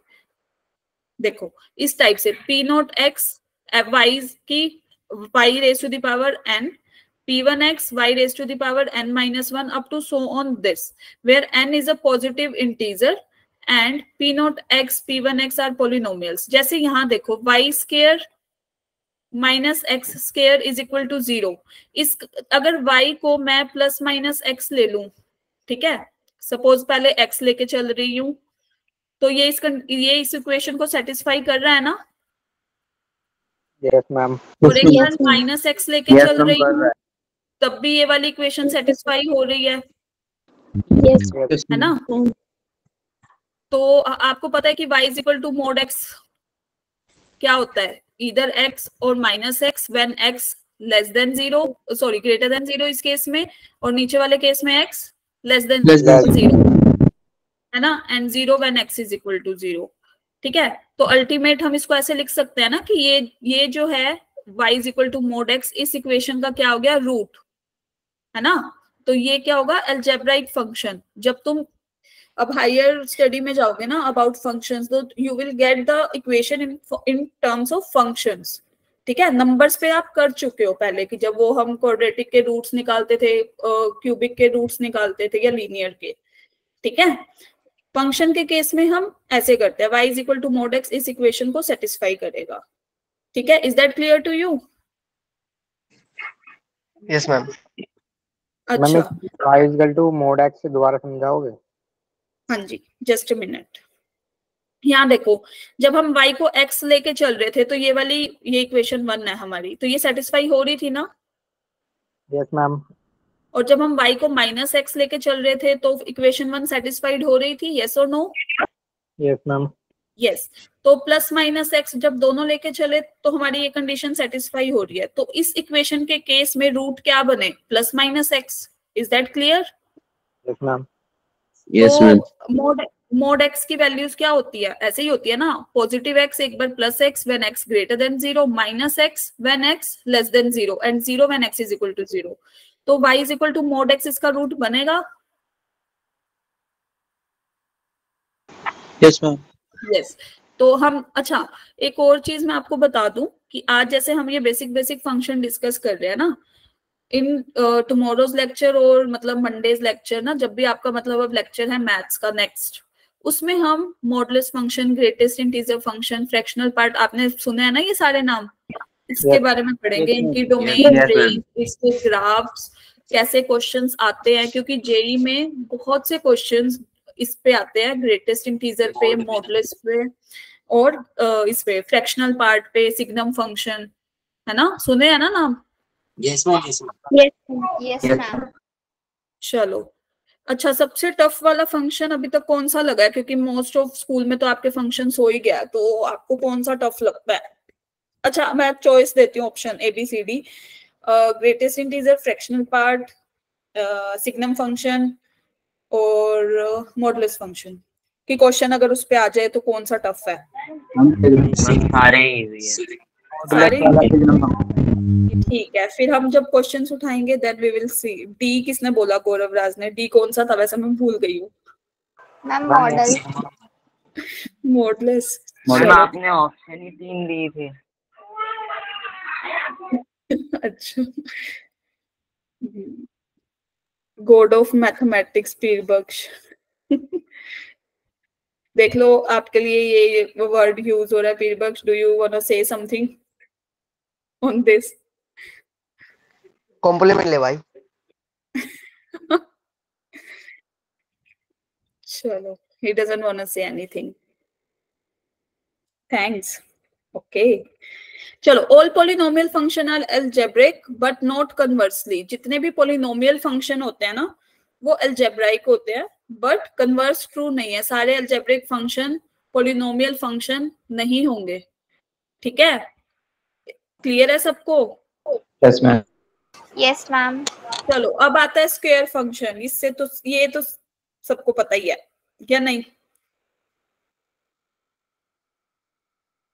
देखो इस टाइप से p नॉट x y की y raise to the power n, p1x y raised to the power n minus 1 up to so on this, where n is a positive integer and p naught x p1x are polynomials। जैसे यहाँ देखो y square minus X square is equal to 0, इस अगर y को मैं plus minus x ले लूं, ठीक है, सपोज पहले x लेके चल रही हूं, तो ये इस इक्वेशन को सेटिस्फाई कर रहा है ना। Yes ma'am. और एक बार माइनस एक्स लेके चल रही हूँ, तब भी ये वाली इक्वेशन सेटिस्फाई हो रही है, है ना। तो आपको पता है कि y is equal to mod x क्या होता है, इधर x और minus x when x less than 0, sorry greater than 0 इस केस में, और नीचे वाले केस में x लेस देन 0, है ना, and 0 when x is equal to 0, ठीक है। तो अल्टीमेट हम इसको ऐसे लिख सकते हैं ना कि ये जो है y is equal to mod x, इस इक्वेशन का क्या हो गया, रूट, है ना। तो ये क्या होगा, अलजेब्राइक फंक्शन। जब तुम अब हायर स्टडी में जाओगे ना अबाउट फंक्शंस, तो you will get the equation in terms of functions, ठीक है। नंबर्स पे आप कर चुके हो पहले, कि जब वो हम क्वाड्रेटिक के रूट्स निकालते थे, क्यूबिक के रूट्स निकालते थे, या लीनियर के, ठीक है। फंक्शन के केस में हम ऐसे करते हैं, y is equal to mod x इस इक्वेशन को सेटिस्फाई करेगा, ठीक है। Is that clear to you? Yes ma'am. अच्छा, y is equal to mod x से दोबारा समझाओगे? हाँ जी, जस्ट अ मिनट। यहाँ देखो, जब हम y को x लेके चल रहे थे, तो ये इक्वेशन 1 है हमारी, तो ये सेटिस्फाई हो रही थी ना। Yes ma'am. और जब हम y को -x लेके चल रहे थे तो इक्वेशन 1 सेटिस्फाइड हो रही थी, यस और नो? Yes ma'am. यस। तो +-x जब दोनों लेके चले तो हमारी ये कंडीशन सेटिस्फाई हो रही है। तो इस इक्वेशन के केस में रूट क्या बने? +-x। Is that clear? Yes ma'am. Yes ma'am. Mode x की वैल्यूज क्या होती है? ऐसे ही होती है ना, पॉजिटिव x एक बार +x when x greater than 0, -x when x less than 0 and 0 when x is equal to 0। तो y is equal to mod x इसका रूट बनेगा? Yes ma'am. यस। तो हम, अच्छा एक और चीज मैं आपको बता दूं कि आज जैसे हम ये बेसिक फंक्शन डिस्कस कर रहे हैं ना, इन टुमारोज लेक्चर और मतलब मंडेज लेक्चर ना, जब भी आपका मतलब अब लेक्चर है मैथ्स का नेक्स्ट, उसमें हम modulus function, greatest integer function, fractional part, आपने सुने हैं ना ये सारे नाम, इसके बारे में पढ़ेंगे, इनकी डोमेन, रेंज, इसके ग्राफ्स, कैसे क्वेश्चंस आते हैं, क्योंकि जेई में बहुत से क्वेश्चंस इस पे आते हैं, ग्रेटेस्ट इंटीजर पे, मॉडुलस पे और इस पे फ्रैक्शनल पार्ट पे, सिग्नम फंक्शन, है ना, सुने हैं ना नाम? Yes ma'am. Yes ma'am. Yes ma'am. चलो अच्छा, सबसे टफ वाला फंक्शन अभी तक कौन सा लगा है? क्योंकि मोस्ट ऑफ स्कूल में तो आपके फंक्शन हो ही गया, तो आपको कौन सा टफ लगता है? अच्छा मैं चॉइस देती हूँ, option ABCD, greatest integer, fractional part, signum function और मॉडुलस फंक्शन की क्वेश्चन अगर उस पे आ जाए तो कौन सा टफ है? सारे इजी है। सारे? ठीक है, फिर हम जब क्वेश्चंस उठाएंगे then we will see. D किसने बोला? गौरव राज ने। डी कौन सा था वैसे? मैं भूल गई हूँ। Ma'am model. मॉडुलस। मैम आपने ऑप्शन ही 3 दिए थे। अच्छा, गॉड ऑफ मैथमेटिक्स पीरबख्श। देख लो आपके लिए ये वर्ड यूज हो रहा है, Pirbakhsh. Do you want to say something on this? Compliment ले भाई। चलो, he doesn't want to say anything. Thanks. Okay. चलो, all polynomial function are algebraic but not conversely. जितने भी polynomial function होते हैं ना, वो algebraic होते हैं, but converse true नहीं है। सारे algebraic function polynomial function नहीं होंगे। ठीक है? क्लियर है सबको? Yes ma'am. Yes ma'am. चलो अब आता है स्क्वायर फंक्शन। इससे तो ये तो सबको पता ही है क्या नहीं?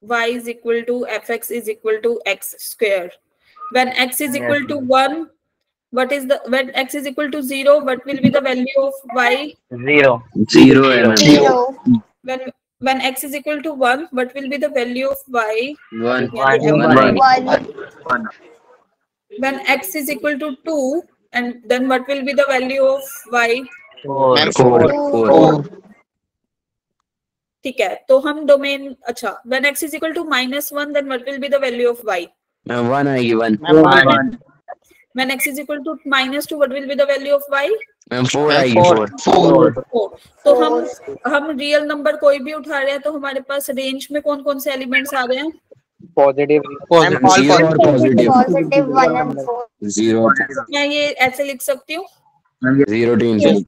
y is equal to fx is equal to x square. When x is equal to 1, what is the, when x is equal to 0, what will be the value of y? 0. 0. When x is equal to 1, what will be the value of y? 1. When x is equal to 2, and then what will be the value of y? 4. ठीक है, तो हम domain, अच्छा when x is equal to -1, then what will be the value of y? 1 आएगी 1. When x is equal to -2, what will be the value of y? 4 आएगी 4. तो हम real number कोई भी उठा रहे हैं तो हमारे पास रेंज में कौन कौन से एलिमेंट्स आ रहे हैं? पॉजिटिव, 0 और पॉजिटिव, 1 and 4. 0. मैं ये ऐसे लिख सकती हूँ? 0 to infinity.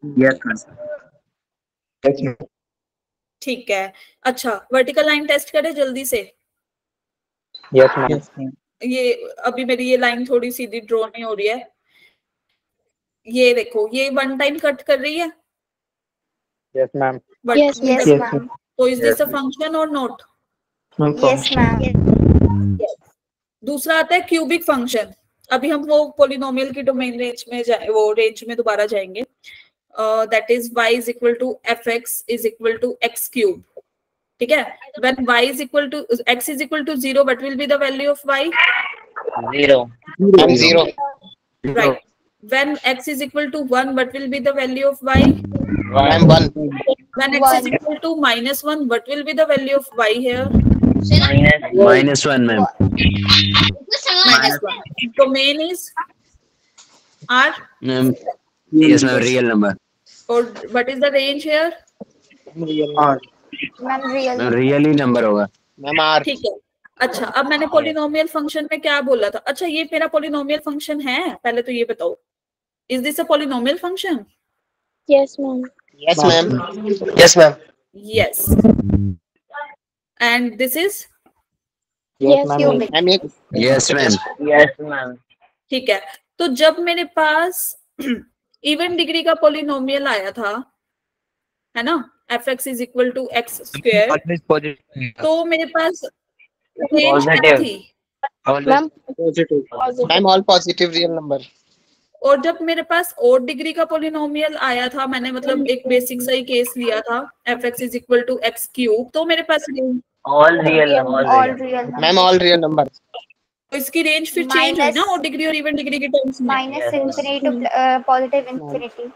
ठीक है। अच्छा, वर्टिकल लाइन टेस्ट करें जल्दी से। Yes ma'am. ये अभी मेरी ये लाइन थोड़ी सीधी ड्रॉ नहीं हो रही है। ये देखो, ये 1 टाइम कट कर रही है। Yes ma'am. Yes ma'am. तो इज दिस अ फंक्शन और नॉट? Yes ma'am. दूसरा आता है क्यूबिक फंक्शन। अभी हम वो पॉलिनोमियल की डोमेन रेंज में वो रेंज में दोबारा जाएंगे। That is y is equal to fx is equal to x cube. ठीक है? When y is equal to x is equal to 0, what will be the value of y? 0. 0. Right. When x is equal to 1, what will be the value of y? 1. When x is equal to -1, what will be the value of y here? -1 ma'am. -1. Domain is R? Yes ma'am, real number. Or what is the range here? Ma'am real. Real he number होगा. Ma'am R. ठीक है। अच्छा, अब मैंने polynomial function में क्या बोला था? अच्छा, ये मेरा पोलिनोमियल फंक्शन है? पहले तो ये बताओ, Is this a polynomial function? Yes, ma'am. Yes, ma'am. Yes, ma'am. Yes. And this is? Yes, Ma'am, Yes, ma'am. Yes ma'am. ठीक है, तो जब मेरे पास इवन डिग्री का पोलिनोमियल आया था, है ना, fx is equal to X square, तो मेरे पास रेंज क्या थी? Ma'am all positive real number. और जब मेरे पास ओड डिग्री का पोलिनोमियल आया था, मैंने मतलब एक बेसिक सा ही केस लिया था, fx is equal to x cube, तो मेरे पास all real ma'am all real number. तो इसकी रेंज फिर चेंज हुई ना ओड डिग्री और इवन डिग्री के टर्म्स में? Minus infinity to positive infinity.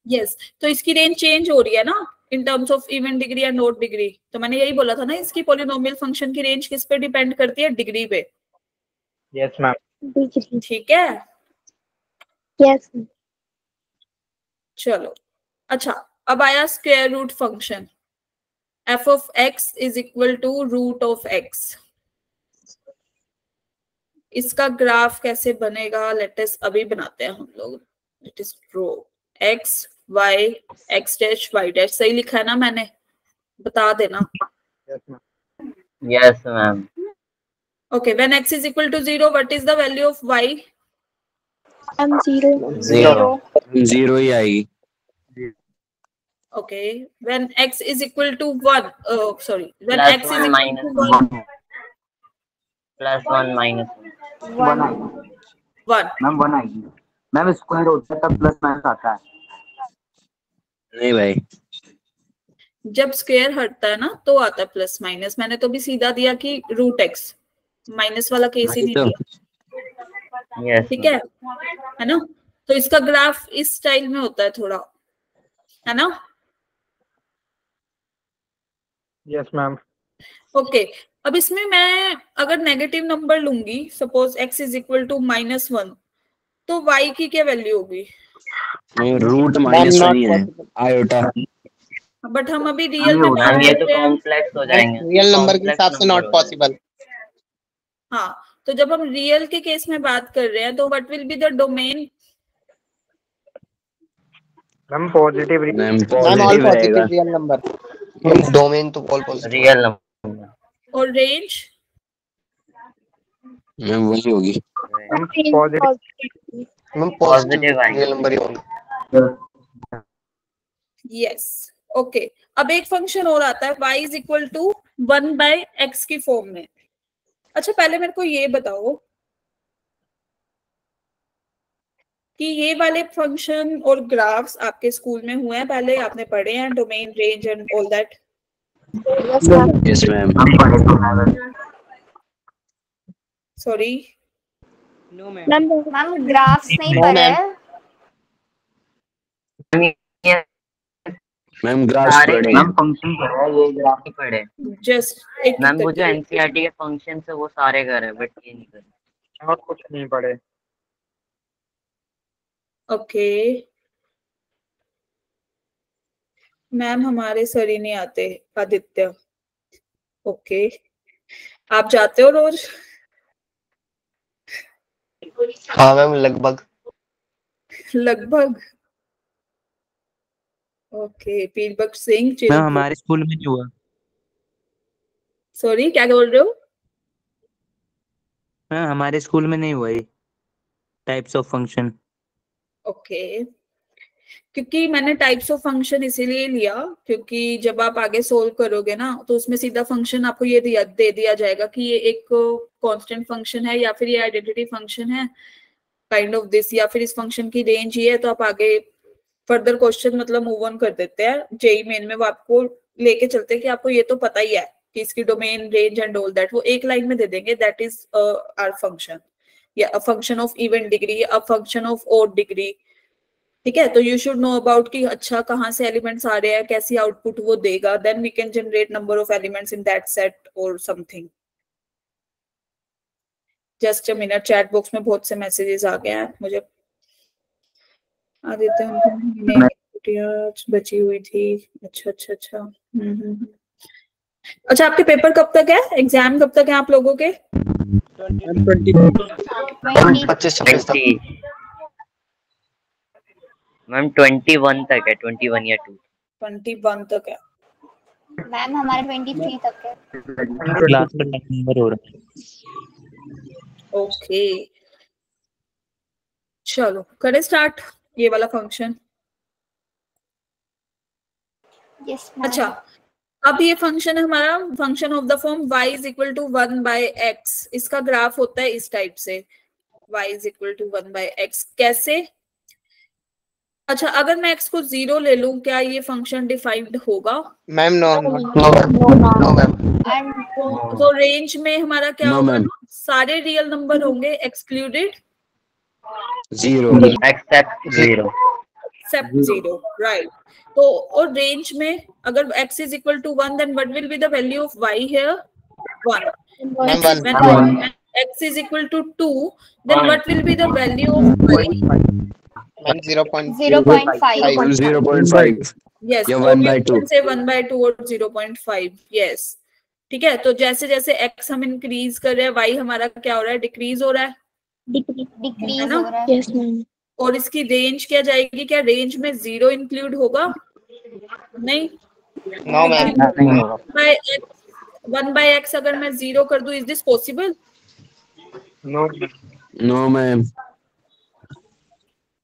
Yes, तो इसकी रेंज चेंज हो रही है ना in terms of even degree and odd degree. तो मैंने यही बोला था ना, इसकी पोलिनोमियल फंक्शन की रेंज किस पे डिपेंड करती है? डिग्री पे। Yes ma'am. ठीक है, यस। चलो अच्छा, अब आया square root function, f of x is equal to root of x। इसका ग्राफ कैसे बनेगा? लेट अस अभी बनाते हैं हम लोग। Let us draw x y x dash y dash. सही लिखा है ना मैंने? बता देना। Yes ma'am. Okay, when x is equal to 0 what is the value of y? Zero ही आएगी। Okay, when x is equal to 1, sorry, when Plus x is 1 equal minus to 1, plus 1 minus 1 आएगी 1, ma'am, 1 आएगी ma'am. Square होता है तब plus minus आता है। नहीं भाई, जब स्क्वायर हटता है ना तो आता है प्लस माइनस। मैंने तो भी सीधा दिया कि रूट एक्स, माइनस वाला केस ही नहीं दिया। यस ठीक है ना? तो इसका ग्राफ इस स्टाइल में होता है थोड़ा, है ना? Yes ma'am. ओके, अब इसमें मैं अगर नेगेटिव नंबर लूंगी, suppose x is equal to -1, तो y की क्या वैल्यू होगी? रूट -1 ही है, आयोटा। बट हम अभी रियल में मैम ये तो कॉम्प्लेक्स हो जाएंगे, रियल नंबर के हिसाब से नॉट पॉसिबल। हाँ, तो जब हम रियल के केस में बात कर रहे हैं तो what will be the domain? Ma'am positive ma'am all positive real number. Domain तो ऑल पॉजिटिव रियल नंबर। और रेंज? मैम वही होगी। मैम पॉजिटिव रियल नंबर ही होगा। यस। ओके, अब एक फंक्शन और आता है y is equal to 1/x की फॉर्म में। अच्छा, पहले मेरे को ये बताओ कि ये वाले फंक्शन और ग्राफ्स आपके स्कूल में हुए हैं पहले? आपने पढ़े हैं domain, range and all that? Yes ma'am. Sorry no ma'am graphs नहीं पढ़े हैं। मैम ग्राफ्स पढ़े। मैम फंक्शन पढ़ा है, ये ग्राफ ही पढ़े। जस्ट एक मैम वो जो एनसीईआरटी के फंक्शन है वो सारे कर रहे हैं, बट ये नहीं कर रहे। और कुछ नहीं पढ़े। ओके मैम, हमारे सर ही नहीं आते, आदित्य। ओके, आप जाते हो रोज? हाँ मैम, लगभग। ओके, पीरबख्श सिंह। मैम हमारे स्कूल में नहीं हुआ। सॉरी, क्या बोल रहे हो? मैम हमारे स्कूल में नहीं हुआ ये टाइप्स ऑफ फंक्शन। ओके, क्योंकि मैंने टाइप्स ऑफ फंक्शन इसीलिए लिया क्योंकि जब आप आगे सोल्व करोगे ना तो उसमें सीधा फंक्शन आपको ये दे दिया जाएगा कि ये एक कांस्टेंट फंक्शन है या फिर ये आइडेंटिटी फंक्शन है, काइंड ऑफ दिस, या फिर इस फंक्शन की रेंज ये है। तो आप आगे फर्दर क्वेश्चन मतलब मूव ऑन कर देते हैं। जेई मेन में वो आपको लेके चलते हैं कि आपको ये तो पता ही है कि इसकी domain, range and all that, वो एक लाइन में दे देंगे, दैट इज आवर फंक्शन, या अ function of even degree, a function of odd degree. ठीक है, तो यू शुड नो अबाउट कि अच्छा कहाँ से एलिमेंट्स आ रहे हैं, कैसी आउटपुट वो देगा, then we can generate number of elements in that set और something. Just a minute, chat box में बहुत से मैसेजेस आ गए हैं मुझे। आदित्य छुट्टियां बची हुई थी। अच्छा। अच्छा, आपके पेपर कब तक है? एग्जाम कब तक है आप लोगों के? 25-26 तक। मैम 21 तक है, 21 या 2। 21 तक है। मैम हमारा 23 तक है। क्लास का नंबर हो रहा है। ओके चलो करें स्टार्ट ये वाला फंक्शन। यस अच्छा अब ये फंक्शन हमारा function of the form y is equal to 1/x। इसका ग्राफ होता है इस टाइप से, y is equal to 1/x। कैसे? अच्छा अगर मैं x को 0 ले लूं क्या ये फंक्शन डिफाइंड होगा? Ma'am no ma'am. तो रेंज में हमारा क्या No, होगा? ma'am. सारे रियल नंबर होंगे एक्सक्लूडेड 0 एक्सेप्ट 0। Except 0 right. तो और रेंज में अगर x is equal to 1 then what will be the value of y here? 1। when x is equal to 2 then what will be the value of y? 0.5. 0.5 yes या or 1/2 you can say 1/2 or 0.5 yes ठीक है। तो जैसे जैसे x हम increase कर रहे हैं y हमारा क्या हो रहा है? डिक्रीज हो रहा है, डिक्रीज हो रहा है। Yes ma'am. और इसकी रेंज क्या जाएगी? क्या रेंज में 0 इंक्लूड होगा? नहीं। No ma'am. 1/x अगर मैं 0 कर दूं, is this possible? No ma'am.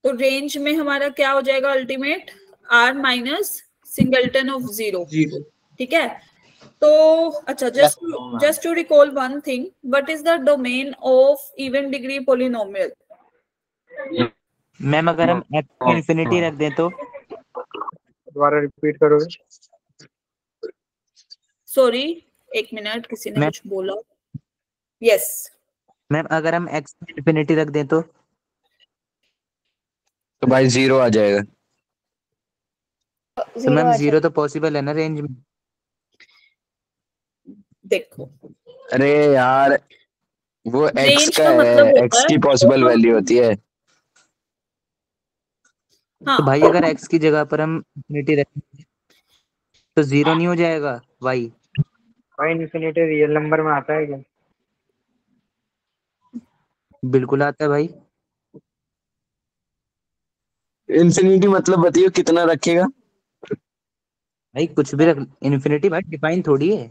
तो रेंज में हमारा क्या हो जाएगा ultimate? r minus singleton of 0। ठीक है। तो अच्छा just to recall one thing, what is the domain of even degree polynomial? Ma'am अगर हम x को इंफिनिटी रख दें तो? दोबारा रिपीट करोगे? सॉरी एक मिनट, किसी ने कुछ बोला। यस मैम अगर हम x को इंफिनिटी रख दें तो भाई 0 आ जाएगा। तो मैम 0 तो पॉसिबल है ना रेंज में? देखो अरे यार वो x रेंज का का मतलब है, होता x की है पॉसिबल वैल्यू होती है। हाँ। तो भाई अगर x की जगह पर हम इंफिनिटी रखें तो 0 नहीं हो जाएगा y? भाई इन्फिनिटी रियल नंबर में आता है क्या? बिल्कुल आता है भाई। इंफिनिटी मतलब बताइए कितना रखेगा? भाई कुछ भी रख, इन्फिनिटी भाई डिफाइन थोड़ी है।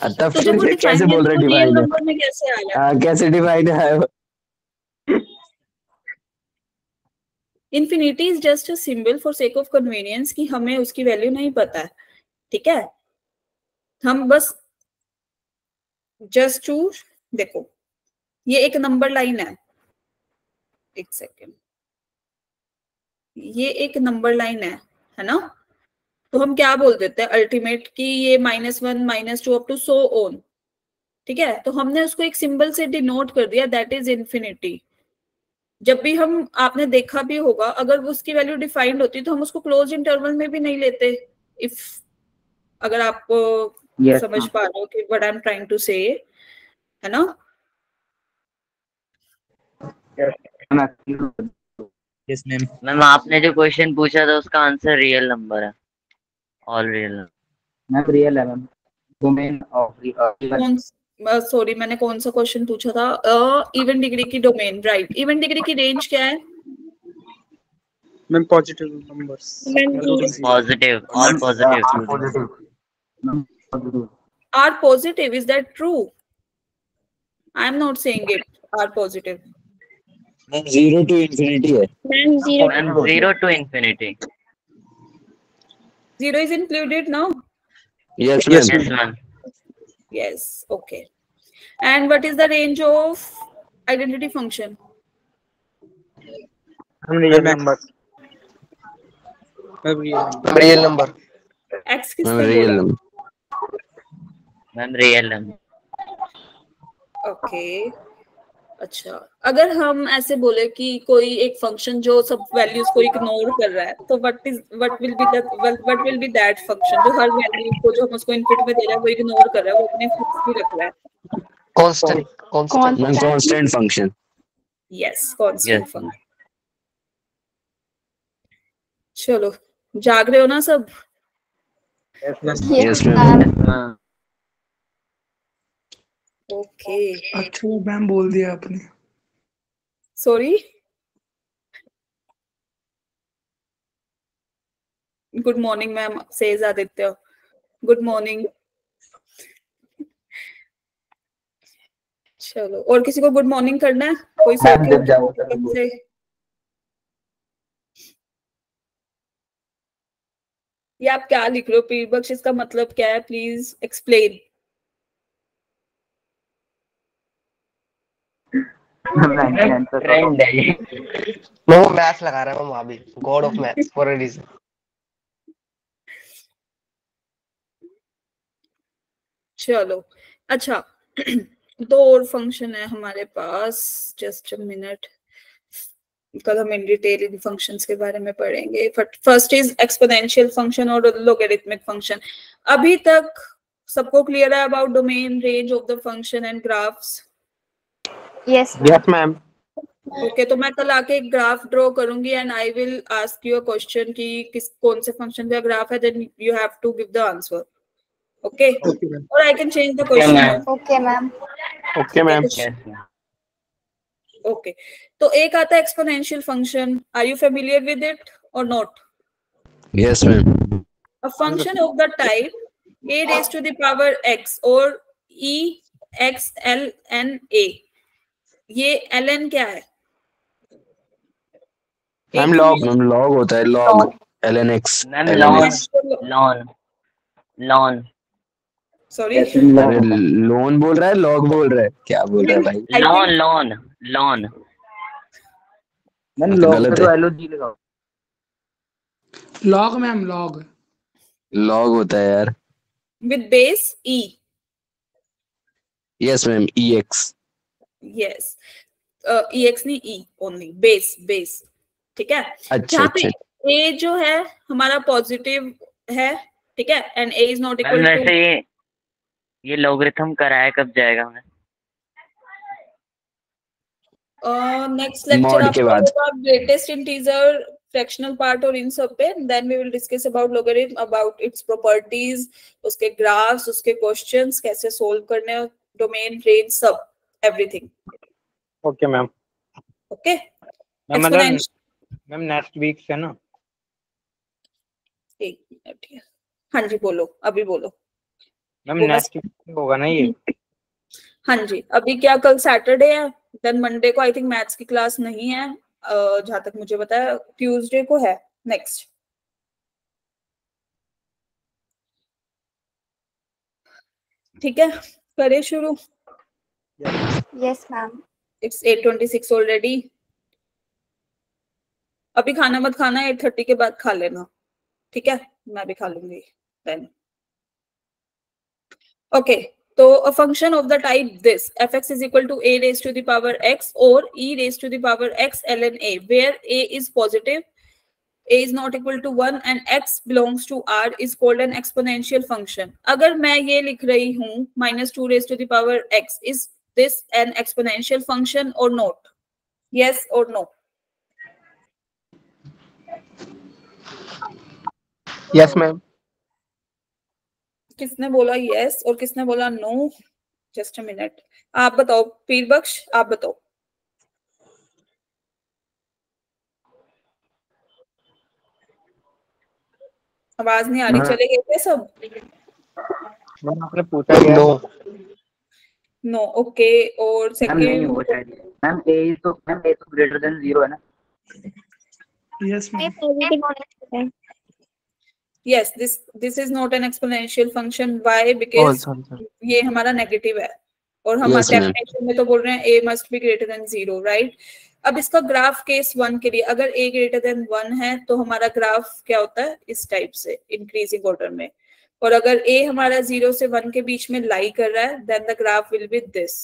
तब तो जब वो फिर कैसे डिफाइन है बोल तो रहे वो रियल डिवाइन है? नंबर में कैसे आया? कैसे डिवाइन है? Infinity is just a symbol for sake of convenience कि हमें उसकी वैल्यू नहीं पता है। ठीक है, हम बस जस्ट टू देखो ये एक नंबर लाइन है, एक सेकेंड, ये एक नंबर लाइन है ना? तो हम क्या बोल देते हैं अल्टीमेट कि ये -1 -2 अप टू सो ऑन। ठीक है, तो हमने उसको एक सिंबल से डिनोट कर दिया, दैट इज इन्फिनिटी। जब भी हम, आपने देखा भी होगा, अगर उसकी वैल्यू डिफाइंड होती तो हम उसको क्लोज इंटरवल में भी नहीं लेते। इफ अगर आप समझ पा रहे हो कि what I am trying to say, है ना? Yes ma'am. मैम आपने जो क्वेश्चन पूछा था उसका आंसर रियल नंबर है, all real number. Ma'am real है मैम, डोमेन ऑफ सॉरी मैंने कौन सा क्वेश्चन पूछा था? इवन डिग्री की डोमेन, राइट। इवन डिग्री की रेंज क्या है? Ma'am positive numbers. Positive, all positive. R positive, is that true? I am not saying it R positive. 0 to infinity है। Ma'am 0 to infinity। 0 is included now? Yes ma'am. Yes, okay. And what is the range of identity function? Real number. Real number. x किसने real बोला? Number. Ma'am real number. Okay अच्छा, अगर हम ऐसे बोले कि कोई एक फंक्शन जो सब वैल्यूज को इग्नोर कर रहा है, तो what will B that function जो हर वैल्यू को जो हम उसको इनपुट में दे रहा है वो इग्नोर कर रहा है, वो अपने फिक्स भी रख रहा है? Constant function. Yes, constant function. चलो जाग रहे हो ना सब? Yes ma'am. ओके अच्छा मैम बोल दिया आपने। Sorry good morning ma'am, says Aditya. Good morning. चलो, और किसी को गुड मॉर्निंग करना है? कोई सो मैम के जब जाओ उठा तभी से? ये आप क्या लिख रहे हो पीरबख्श, इसका मतलब क्या है? Please explain. ट्रेंड है ये। वो मैथ्स लगा रहा है वहां भी, god of maths for a reason. चलो अच्छा, दो और फंक्शन है हमारे पास, जस्ट अ मिनट। कल हम इन डिटेल इन फंक्शंस के बारे में पढ़ेंगे। फर्स्ट इज एक्सपोनेंशियल फंक्शन और लोगरिथमिक फंक्शन। अभी तक सबको क्लियर है about domain, range of the function and graphs? Yes ma'am. Okay, तो मैं कल आके एक ग्राफ ड्रॉ करूंगी and I will ask you a question कि किस कौन से फंक्शन का ग्राफ है, then you have to give the answer. Okay, और I can change the question. Okay ma'am. Okay ma'am. Okay, तो एक आता है exponential function. Are you familiar with it और not? Yes ma'am. A function of the type a raised to the power x और e x l n a, ये ln क्या है? Ma'am log होता है, log lnx। Ma'am lawn sorry, अरे loan बोल रहा है, लॉग बोल रहा है, क्या बोल रहा है भाई? लॉन मैम तो लॉग गलत तो है। LOG लगाओ। लॉग मैम लॉग लॉग होता है यार। with base e। Yes ma'am, ex। yes, ex नहीं, e only, base। ठीक है, अच्छा जहाँ पे अच्छा। a जो है हमारा पॉजिटिव है, ठीक है, and a is not ma'am equal वैसे टू। ये लॉगरिथम कराया कब जाएगा हमें? नेक्स्ट लेक्चर मॉड के आपका बाद। होगा ग्रेटेस्ट इंटीजर, फ्रैक्शनल पार्ट और इन सब पे। Then we will discuss about logarithm, about its properties, उसके ग्राफ्स, उसके क्वेश्चंस कैसे सोल्व करने, डोमेन, रेंज, सब everything. Okay ma'am. Okay, ma'am मतलब मैम नेक्स्ट वीक से ना? एक मिनट, हाँ जी बोलो, अभी बोलो। मैम नेक्स्ट वीक होगा ना ये? हाँ जी, अभी क्या कल सैटरडे है, देन मंडे को आई थिंक मैथ्स की क्लास नहीं है, जहां तक मुझे पता है ट्यूसडे को है नेक्स्ट। ठीक है, करें शुरू। Yes ma'am. It's 8:26 already. अभी खाना मत खाना, 8:30 के बाद खा लेना, ठीक है? मैं भी खा लूंगी देन। ओके, तो a function of the type this fx is equal to a raised to the power x or e raised to the power x ln a, where a is positive, a is not equal to 1 and x belongs to r, is called an exponential function. अगर मैं ये लिख रही हूँ -2 raised to the power x, is this an exponential function or not? Yes or no? Yes ma'am. किसने बोला yes और किसने बोला no? जस्ट अ मिनट, आप बताओ पीरबख्श, आप बताओ। आवाज नहीं आ रही, चले गए थे सब? मैम आपने पूछा क्या? नो, ओके, और सेकंड? मैम ए तो ग्रेटर देन 0 है ना? Yes ma'am. yes, this is not an exponential function. Why? Because ये हमारा नेगेटिव है और हम Yes, ma'am. डेफिनेशन में तो बोल रहे हैं a must be greater than 0, right? अब इसका ग्राफ केस 1 के लिए, अगर a greater than 1 है तो हमारा ग्राफ क्या होता है? इस टाइप से, इंक्रीजिंग ऑर्डर में। और अगर a हमारा 0 से 1 के बीच में लाई कर रहा है, then the graph will be this.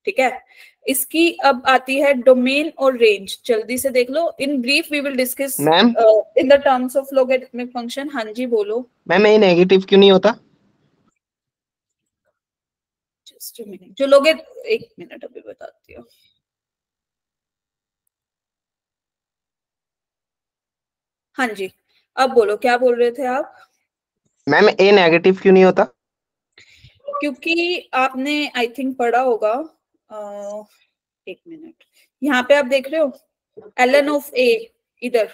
ठीक है, इसकी अब आती है डोमेन और रेंज, जल्दी से देख लो। In brief we will discuss ma'am in the terms of logarithmic function. हाँ जी बोलो। मैम ये नेगेटिव क्यों नहीं होता? जस्ट अ मिनट, जो लोगे, एक मिनट अभी बताती हूँ। हाँ जी, अब बोलो, क्या बोल रहे थे आप? मैम ए नेगेटिव क्यों नहीं होता? क्योंकि आपने आई थिंक पढ़ा होगा, एक मिनट, यहाँ पे आप देख रहे हो ln ऑफ a, इधर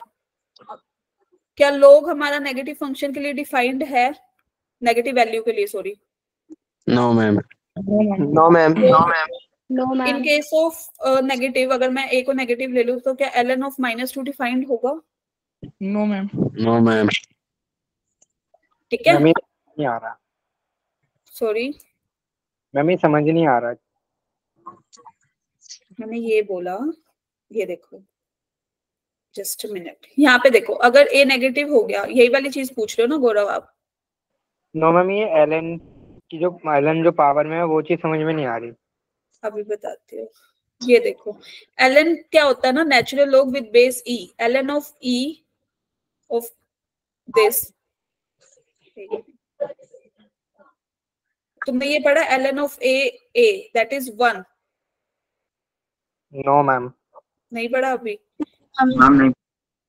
क्या log हमारा नेगेटिव फंक्शन के लिए डिफाइंड है, नेगेटिव वैल्यू के लिए, sorry? No ma'am. No ma'am. No in ma'am. Case of negative, अगर मैं a को नेगेटिव ले लूं तो क्या ln ऑफ -2 डिफाइंड होगा? No ma'am. No ma'am. ठीक है, मैम ये नहीं आ रहा, सॉरी मैम ये समझ नहीं आ रहा। मैंने ये बोला, ये देखो जस्ट मिनट, यहाँ पे देखो, अगर a नेगेटिव हो गया, यही वाली चीज पूछ रहे हो ना गौरव आप? नो मैम ये एलन की जो पावर में है वो चीज समझ में नहीं आ रही। अभी बताती हूँ, ये देखो ln क्या होता है ना, natural log with base e, ln of e of this, तुमने ये पढ़ा ln of a that is 1? No ma'am. नहीं पढ़ा अभी? मैम नहीं।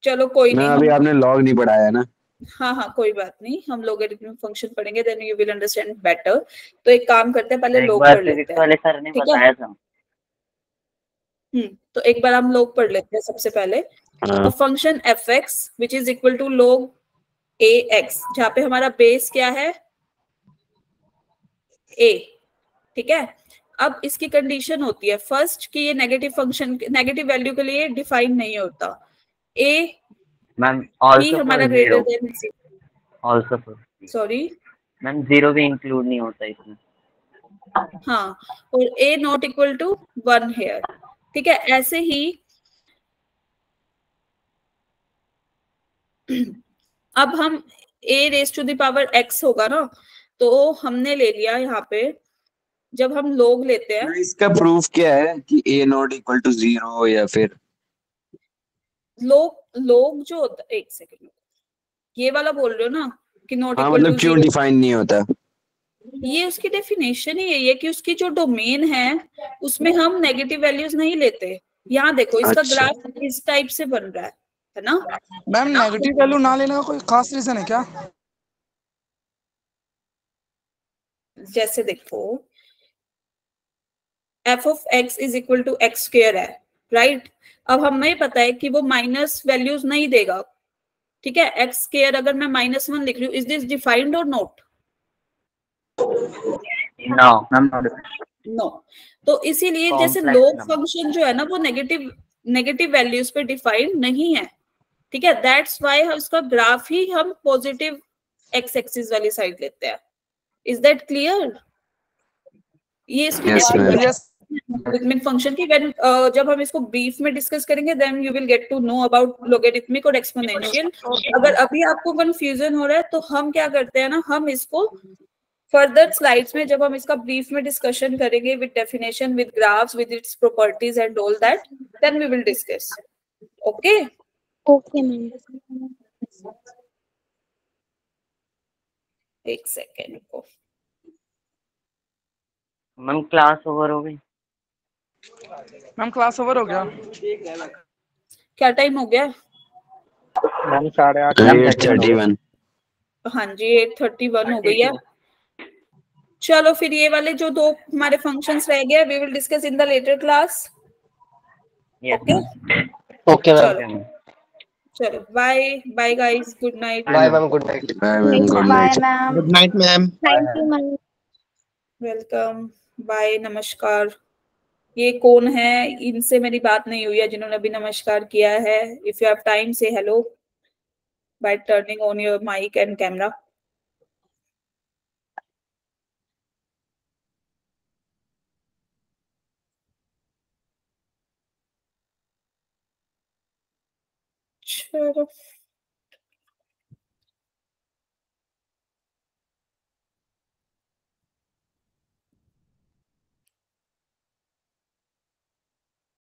चलो कोई मैं नहीं, अभी हम आपने लॉग नहीं पढ़ाया ना। हाँ कोई बात नहीं, हम लोगरिथमिक फंक्शन पढ़ेंगे, then you will understand better. तो एक काम करते हैं, पहले एक लॉग बार पढ़ लेते फिजिक्स हैं, वाले सर ने ठीक है? बताया था। तो एक बार हम लॉग पढ़ लेते हैं सबसे पहले। हाँ। Function F X which is equal to log A X, जहाँ पे हमारा बेस क्या है, a, ठीक है? अब इसकी कंडीशन होती है फर्स्ट कि ये नेगेटिव फंक्शन, नेगेटिव वैल्यू के लिए डिफाइन नहीं होता, a मैम ही ऑल्सो हमारा for greater zero, then, also for, sorry ma'am zero भी इंक्लूड नहीं होता इसमें। हाँ, और a not equal to 1 here, ठीक है? ऐसे ही अब हम a raise to the power x होगा ना, तो हमने ले लिया यहाँ पे, जब हम लोग लेते हैं, इसका प्रूफ क्या है कि a नॉट इक्वल टू 0 या फिर लोग जो होता, एक सेकंड, ये वाला बोल रहे हो ना कि नॉट हाँ इक्वल टू मतलब क्यों 0? डिफाइन नहीं होता? ये उसकी डेफिनेशन ही है कि उसकी जो डोमेन है उसमें हम नेगेटिव वैल्यूज नहीं लेते। यहाँ देखो इसका अच्छा। ग्राफ इस टाइप से बन रहा है ना? मैम नेगेटिव वैल्यू ना लेने का कोई खास रीजन है क्या? जैसे देखो f of x is equal to X square है, राइट? अब हमें पता है कि वो माइनस वैल्यूज नहीं देगा, ठीक है? एक्स स्क्वायर अगर मैं -1 लिख रही हूँ, इज दिस डिफाइंड और नॉट? No ma'am, no. तो इसीलिए जैसे कॉम्प्लेक्स लोग नंबर। फंक्शन जो है ना वो नेगेटिव वैल्यूज पे डिफाइंड नहीं है, ठीक है? दैट्स व्हाई उसका ग्राफ ही हम पॉजिटिव एक्स एक्सिस वाली साइड लेते हैं। Is that clear? ये इसकी Yes, ma'am. लॉगरिथमिक फंक्शन की, व्हेन जब हम इसको ब्रीफ में डिस्कस करेंगे then you will get to know about logarithmic और एक्सपोनेंशियल। अगर अभी आपको कंफ्यूजन हो रहा है तो हम क्या करते हैं ना, हम इसको फर्दर स्लाइड्स में जब हम इसका ब्रीफ में डिस्कशन करेंगे with definition, with graphs, with its properties and all that, then we will discuss. Okay okay ma'am. एक सेकेंड को, मैम क्लास ओवर हो गई? मैम क्लास ओवर हो गया। क्या टाइम हो गया? मैम 8:30। 8:31। हाँ जी 8:31 हो गई है। चलो फिर ये वाले जो दो हमारे फंक्शंस रह गए, we will discuss in the later class. Okay okay चलो मैम। चलो, bye bye guys, good night. Bye ma'am, good night. Bye ma'am, good bye night. Ma'am. Good night ma'am. Thank you ma'am. Welcome, bye, नमस्कार। ये कौन है? इनसे मेरी बात नहीं हुई है जिन्होंने अभी नमस्कार किया है। If you have time say hello by turning on your mic and camera. चलो